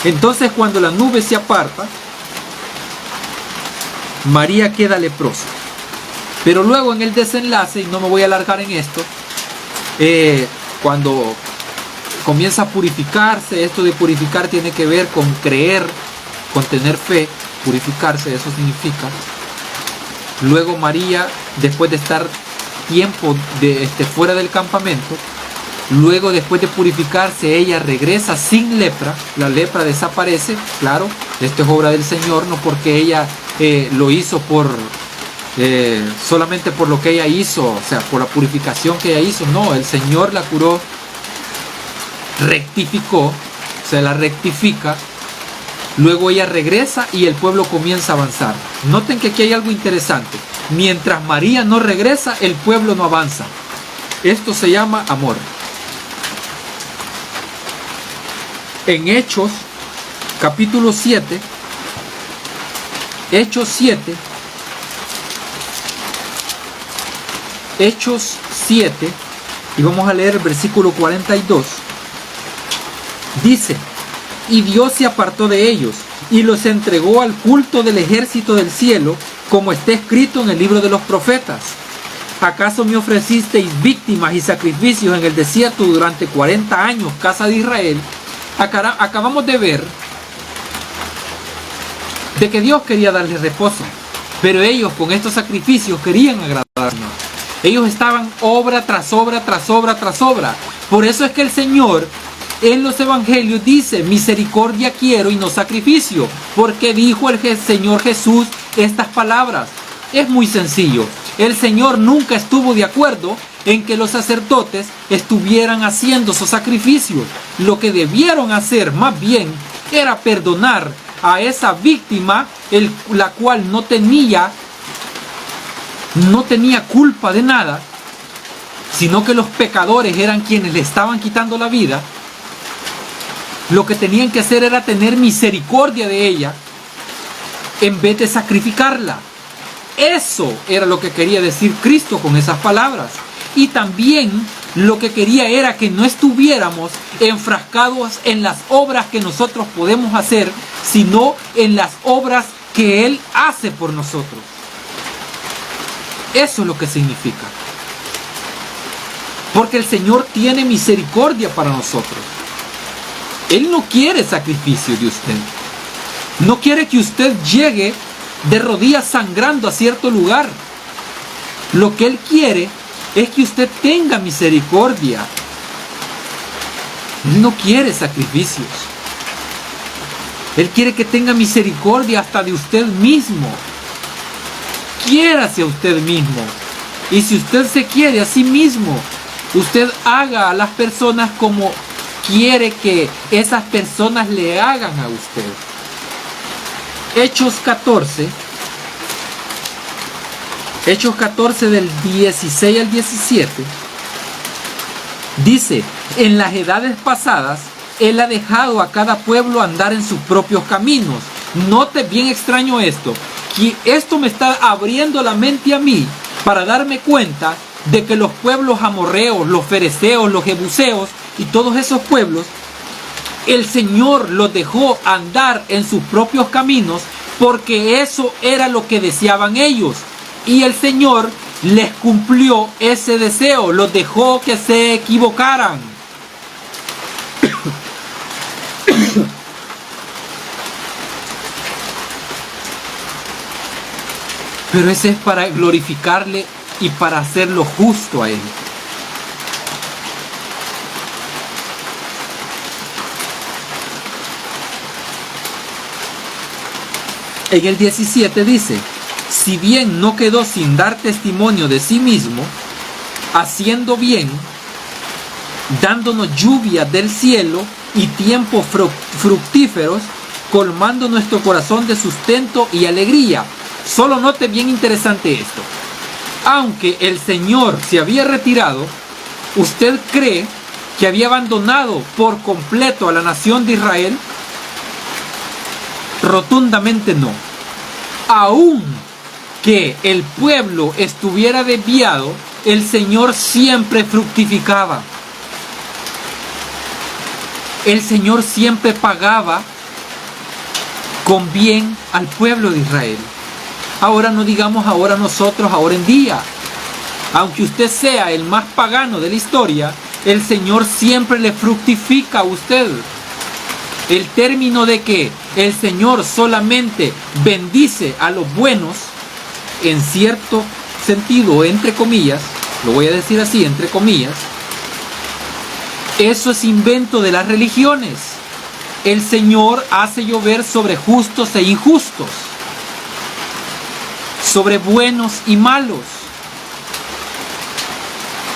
Entonces, cuando la nube se aparta, María queda leprosa. Pero luego en el desenlace, y no me voy a alargar en esto, cuando comienza a purificarse, esto de purificar tiene que ver con creer, con tener fe. Purificarse, eso significa. Luego María, después de estar tiempo fuera del campamento, luego después de purificarse, ella regresa sin lepra. La lepra desaparece, claro, esto es obra del Señor, no porque ella lo hizo solamente por lo que ella hizo, o sea, por la purificación que ella hizo. No, el Señor la curó, rectificó, se la rectifica. Luego ella regresa y el pueblo comienza a avanzar. Noten que aquí hay algo interesante. Mientras María no regresa, el pueblo no avanza. Esto se llama amor. En Hechos, capítulo 7, Hechos 7, y vamos a leer el versículo 42, dice: y Dios se apartó de ellos y los entregó al culto del ejército del cielo, como está escrito en el libro de los profetas. ¿Acaso me ofrecisteis víctimas y sacrificios en el desierto durante 40 años, casa de Israel? Acabamos de ver de que Dios quería darles reposo, pero ellos con estos sacrificios querían agradarnos. Ellos estaban obra tras obra, tras obra, tras obra. Por eso es que el Señor en los evangelios dice: misericordia quiero y no sacrificio. Porque dijo el Señor Jesús estas palabras. Es muy sencillo. El Señor nunca estuvo de acuerdo en que los sacerdotes estuvieran haciendo esos sacrificios. Lo que debieron hacer más bien era perdonar a esa víctima, la cual no tenía culpa de nada, sino que los pecadores eran quienes le estaban quitando la vida. Lo que tenían que hacer era tener misericordia de ella en vez de sacrificarla. Eso era lo que quería decir Cristo con esas palabras. Y también lo que quería era que no estuviéramos enfrascados en las obras que nosotros podemos hacer, sino en las obras que Él hace por nosotros. Eso es lo que significa. Porque el Señor tiene misericordia para nosotros. Él no quiere sacrificio de usted. No quiere que usted llegue de rodillas sangrando a cierto lugar. Lo que Él quiere es que usted tenga misericordia. Él no quiere sacrificios. Él quiere que tenga misericordia hasta de usted mismo. Quiérase a usted mismo. Y si usted se quiere a sí mismo, usted haga a las personas como quiere que esas personas le hagan a usted. Hechos 14 del 16 al 17 dice: en las edades pasadas Él ha dejado a cada pueblo andar en sus propios caminos. Note bien extraño esto, que esto me está abriendo la mente a mí para darme cuenta de que los pueblos amorreos, los fereceos, los jebuseos y todos esos pueblos, el Señor los dejó andar en sus propios caminos porque eso era lo que deseaban ellos. Y el Señor les cumplió ese deseo, los dejó que se equivocaran. Pero ese es para glorificarle y para hacerlo justo a Él. En el 17 dice: si bien no quedó sin dar testimonio de sí mismo, haciendo bien, dándonos lluvia del cielo y tiempos fructíferos, colmando nuestro corazón de sustento y alegría. Solo note bien interesante esto. Aunque el Señor se había retirado, ¿usted cree que había abandonado por completo a la nación de Israel? Rotundamente no. Aún que el pueblo estuviera desviado, el Señor siempre fructificaba. El Señor siempre pagaba con bien al pueblo de Israel. Ahora no digamos ahora nosotros, ahora en día. Aunque usted sea el más pagano de la historia, el Señor siempre le fructifica a usted. El término de que el Señor solamente bendice a los buenos, en cierto sentido, entre comillas, lo voy a decir así, entre comillas, eso es invento de las religiones. El Señor hace llover sobre justos e injustos, sobre buenos y malos.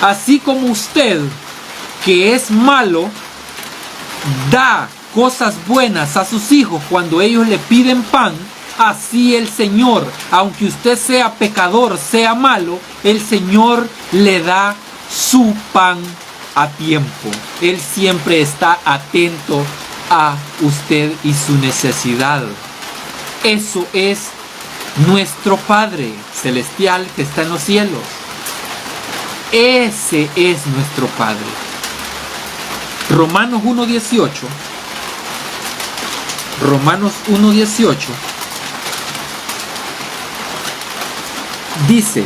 Así como usted, que es malo, da cosas buenas a sus hijos cuando ellos le piden pan, así el Señor, aunque usted sea pecador, sea malo, el Señor le da su pan a tiempo. Él siempre está atento a usted y su necesidad. Eso es nuestro Padre Celestial que está en los cielos. Ese es nuestro Padre. Romanos 1:18. Romanos 1:18 dice: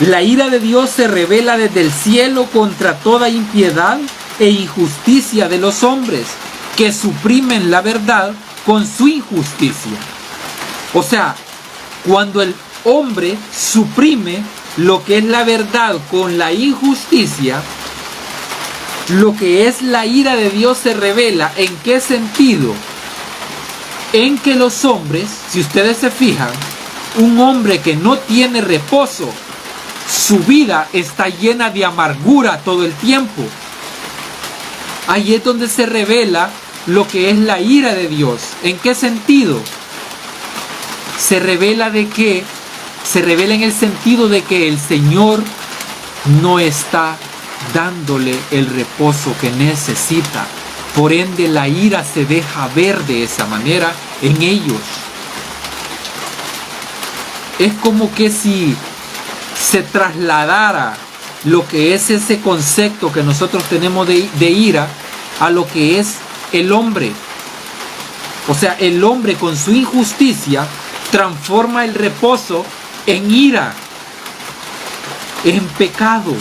la ira de Dios se revela desde el cielo contra toda impiedad e injusticia de los hombres, que suprimen la verdad con su injusticia. O sea, cuando el hombre suprime lo que es la verdad con la injusticia, lo que es la ira de Dios se revela. ¿En qué sentido? En que los hombres, si ustedes se fijan, un hombre que no tiene reposo, su vida está llena de amargura todo el tiempo. Ahí es donde se revela lo que es la ira de Dios. ¿En qué sentido? Se revela en el sentido de que el Señor no está dándole el reposo que necesita. Por ende, la ira se deja ver de esa manera en ellos. Es como que si se trasladara lo que es ese concepto que nosotros tenemos de ira a lo que es el hombre. O sea, el hombre con su injusticia transforma el reposo en ira, en pecado.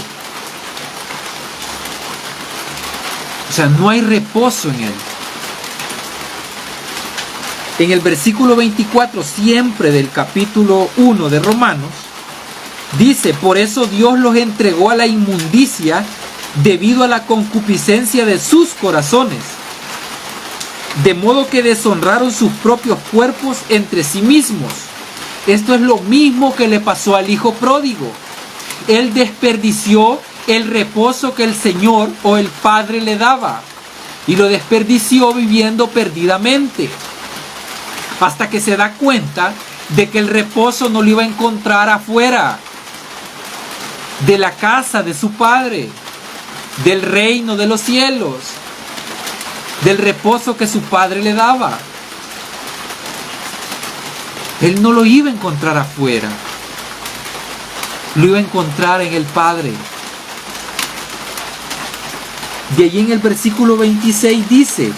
O sea, no hay reposo en él. En el versículo 24, siempre del capítulo 1 de Romanos, dice: por eso Dios los entregó a la inmundicia debido a la concupiscencia de sus corazones, de modo que deshonraron sus propios cuerpos entre sí mismos. Esto es lo mismo que le pasó al hijo pródigo. Él desperdició el reposo que el Señor o el Padre le daba, y lo desperdició viviendo perdidamente, hasta que se da cuenta de que el reposo no lo iba a encontrar afuera de la casa de su Padre, del reino de los cielos, del reposo que su Padre le daba. Él no lo iba a encontrar afuera, lo iba a encontrar en el Padre. De allí en el versículo 26 dice: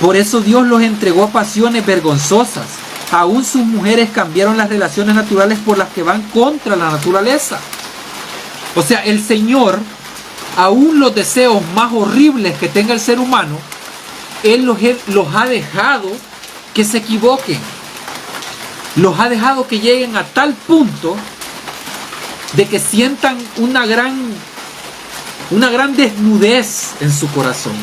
por eso Dios los entregó a pasiones vergonzosas. Aún sus mujeres cambiaron las relaciones naturales por las que van contra la naturaleza. O sea, el Señor, aún los deseos más horribles que tenga el ser humano, Él los ha dejado que se equivoquen. Los ha dejado que lleguen a tal punto de que sientan una gran desnudez en su corazón.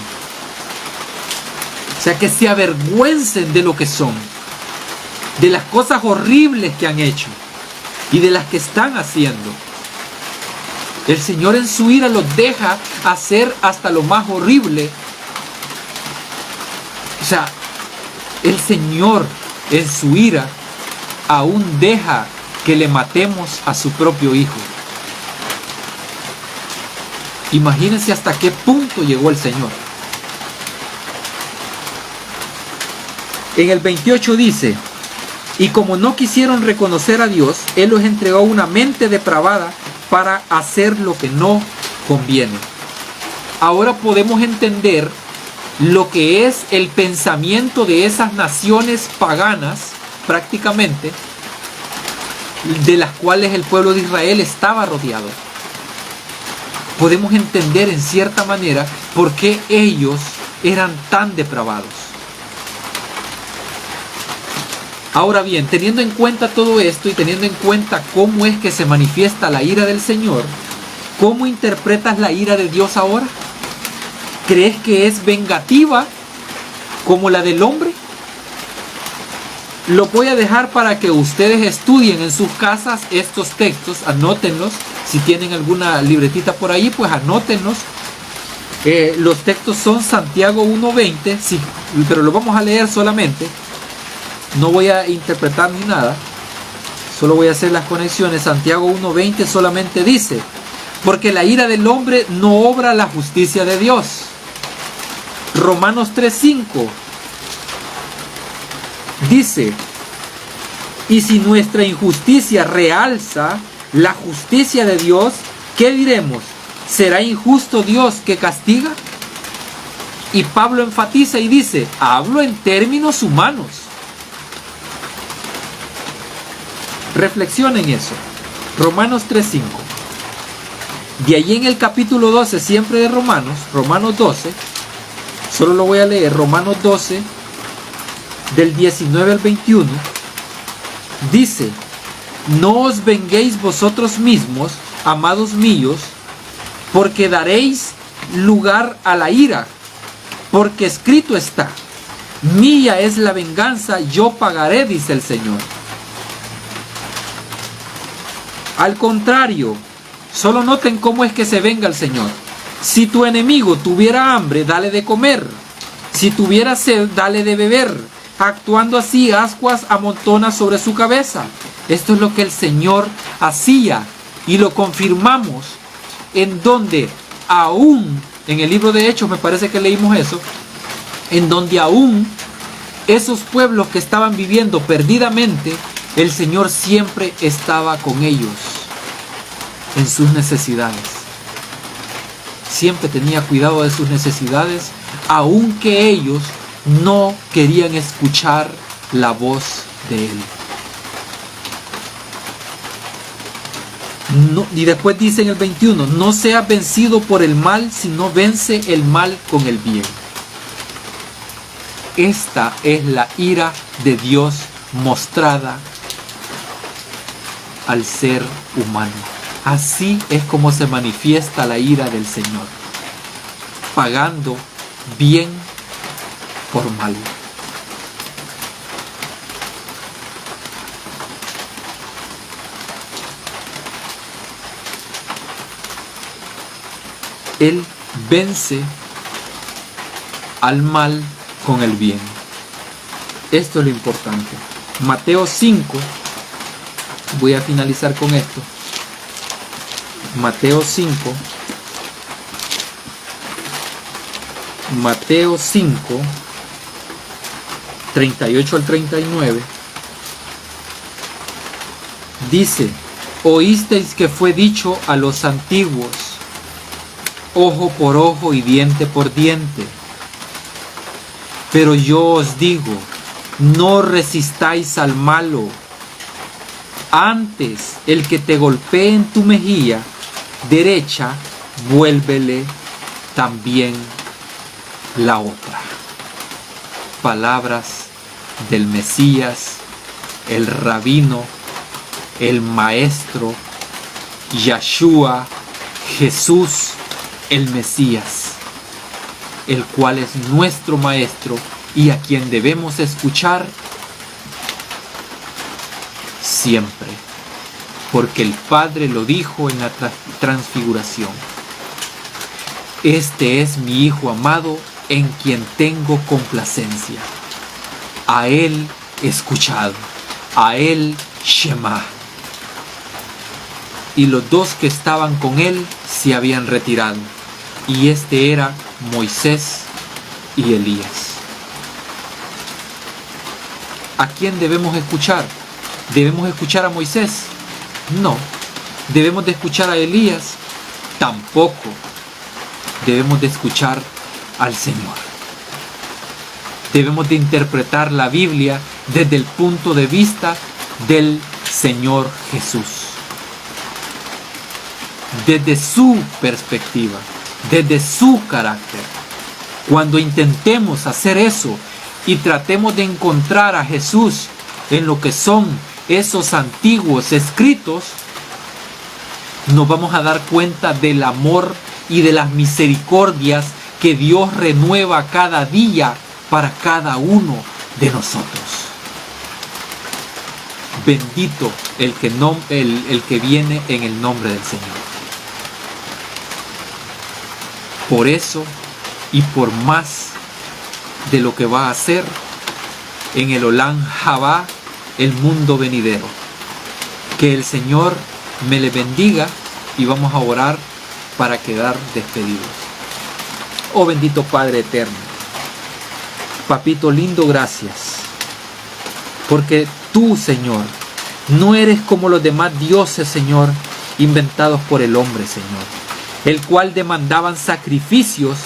O sea, que se avergüencen de lo que son, de las cosas horribles que han hecho y de las que están haciendo. El Señor en su ira los deja hacer hasta lo más horrible. O sea, el Señor en su ira aún deja que le matemos a su propio Hijo. Imagínense hasta qué punto llegó el Señor. En el 28 dice: y como no quisieron reconocer a Dios, Él los entregó a una mente depravada para hacer lo que no conviene. Ahora podemos entender lo que es el pensamiento de esas naciones paganas, prácticamente, de las cuales el pueblo de Israel estaba rodeado. Podemos entender en cierta manera por qué ellos eran tan depravados. Ahora bien, teniendo en cuenta todo esto y teniendo en cuenta cómo es que se manifiesta la ira del Señor, ¿cómo interpretas la ira de Dios ahora? ¿Crees que es vengativa como la del hombre? Lo voy a dejar para que ustedes estudien en sus casas estos textos, anótenlos. Si tienen alguna libretita por ahí, pues anótenlos. Los textos son Santiago 1:20, sí, pero lo vamos a leer solamente. No voy a interpretar ni nada, solo voy a hacer las conexiones. Santiago 1:20 solamente dice: porque la ira del hombre no obra la justicia de Dios. Romanos 3:5 dice: y si nuestra injusticia realza la justicia de Dios, ¿qué diremos? ¿Será injusto Dios que castiga? Y Pablo enfatiza y dice: hablo en términos humanos. Reflexionen eso. Romanos 3:5. De allí en el capítulo 12, siempre de Romanos 12, solo lo voy a leer, Romanos 12, del 19 al 21, dice: no os venguéis vosotros mismos, amados míos, porque daréis lugar a la ira, porque escrito está: mía es la venganza, yo pagaré, dice el Señor. Al contrario, solo noten cómo es que se venga el Señor. Si tu enemigo tuviera hambre, dale de comer. Si tuviera sed, dale de beber. Actuando así, ascuas amontona sobre su cabeza. Esto es lo que el Señor hacía y lo confirmamos en donde aún, en el libro de Hechos me parece que leímos eso, en donde aún esos pueblos que estaban viviendo perdidamente El Señor siempre estaba con ellos en sus necesidades. Siempre tenía cuidado de sus necesidades, aunque ellos no querían escuchar la voz de Él. No, y después dice en el 21, no seas vencido por el mal, sino vence el mal con el bien. Esta es la ira de Dios mostrada al ser humano. Así es como se manifiesta la ira del Señor, pagando bien por mal. Él vence al mal con el bien. Esto es lo importante. Mateo 5, voy a finalizar con esto. Mateo 5, 38 al 39, dice, oísteis que fue dicho a los antiguos, ojo por ojo y diente por diente. Pero yo os digo, no resistáis al malo. Antes, el que te golpee en tu mejilla derecha, vuélvele también la otra. Palabras del Mesías, el rabino, el maestro, Yahshua, Jesús, el Mesías, el cual es nuestro maestro y a quien debemos escuchar siempre, porque el Padre lo dijo en la transfiguración. Este es mi Hijo amado, en quien tengo complacencia. A Él escuchad, a Él Shema. Y los dos que estaban con Él se habían retirado, y este era Moisés y Elías. ¿A quién debemos escuchar? ¿Debemos escuchar a Moisés? No. ¿Debemos de escuchar a Elías? Tampoco. Debemos de escuchar al Señor. Debemos de interpretar la Biblia desde el punto de vista del Señor Jesús. Desde su perspectiva, desde su carácter. Cuando intentemos hacer eso y tratemos de encontrar a Jesús en lo que son esos antiguos escritos, nos vamos a dar cuenta del amor y de las misericordias que Dios renueva cada día para cada uno de nosotros. Bendito el que viene en el nombre del Señor. Por eso y por más de lo que va a hacer en el Olam Jabá, el mundo venidero. Que el Señor me le bendiga y vamos a orar para quedar despedidos. Oh bendito Padre eterno, Papito lindo, gracias, porque tú, Señor, no eres como los demás dioses, Señor, inventados por el hombre, Señor, el cual demandaban sacrificios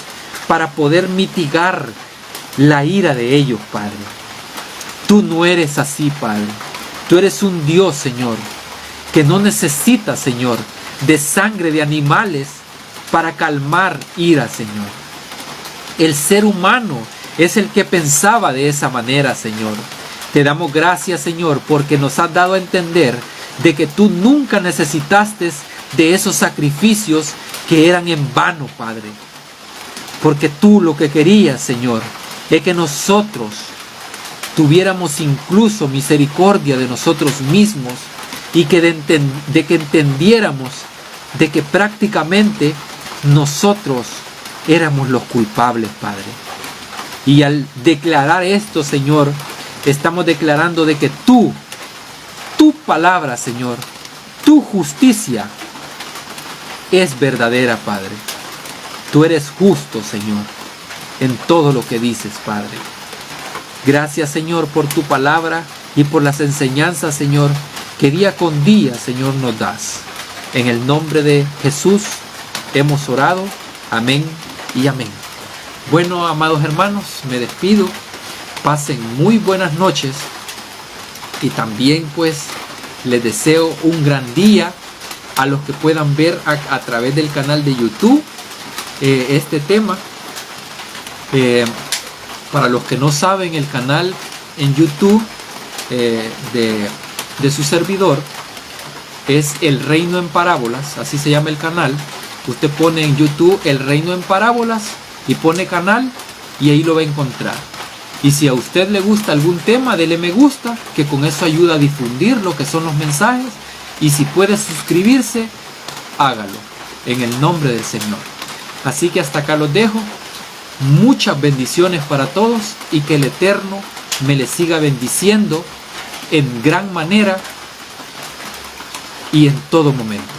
para poder mitigar la ira de ellos, Padre. Tú no eres así, Padre. Tú eres un Dios, Señor, que no necesita, Señor, de sangre de animales para calmar ira, Señor. El ser humano es el que pensaba de esa manera, Señor. Te damos gracias, Señor, porque nos has dado a entender de que tú nunca necesitaste de esos sacrificios que eran en vano, Padre. Porque tú lo que querías, Señor, es que nosotros tuviéramos incluso misericordia de nosotros mismos y que de que entendiéramos de que prácticamente nosotros éramos los culpables, Padre. Y al declarar esto, Señor, estamos declarando de que tu palabra, Señor, tu justicia es verdadera, Padre. Tú eres justo, Señor, en todo lo que dices, Padre. Gracias, Señor, por tu palabra y por las enseñanzas, Señor, que día con día, Señor, nos das. En el nombre de Jesús hemos orado. Amén y amén. Bueno, amados hermanos, me despido. Pasen muy buenas noches y también pues les deseo un gran día a los que puedan ver a través del canal de YouTube este tema. Para los que no saben, el canal en YouTube de su servidor es El Reino en Parábolas, así se llama el canal. Usted pone en YouTube El Reino en Parábolas y pone canal y ahí lo va a encontrar. Y si a usted le gusta algún tema, dele me gusta, que con eso ayuda a difundir lo que son los mensajes. Y si puede suscribirse, hágalo, en el nombre del Señor. Así que hasta acá los dejo. Muchas bendiciones para todos y que el Eterno me les siga bendiciendo en gran manera y en todo momento.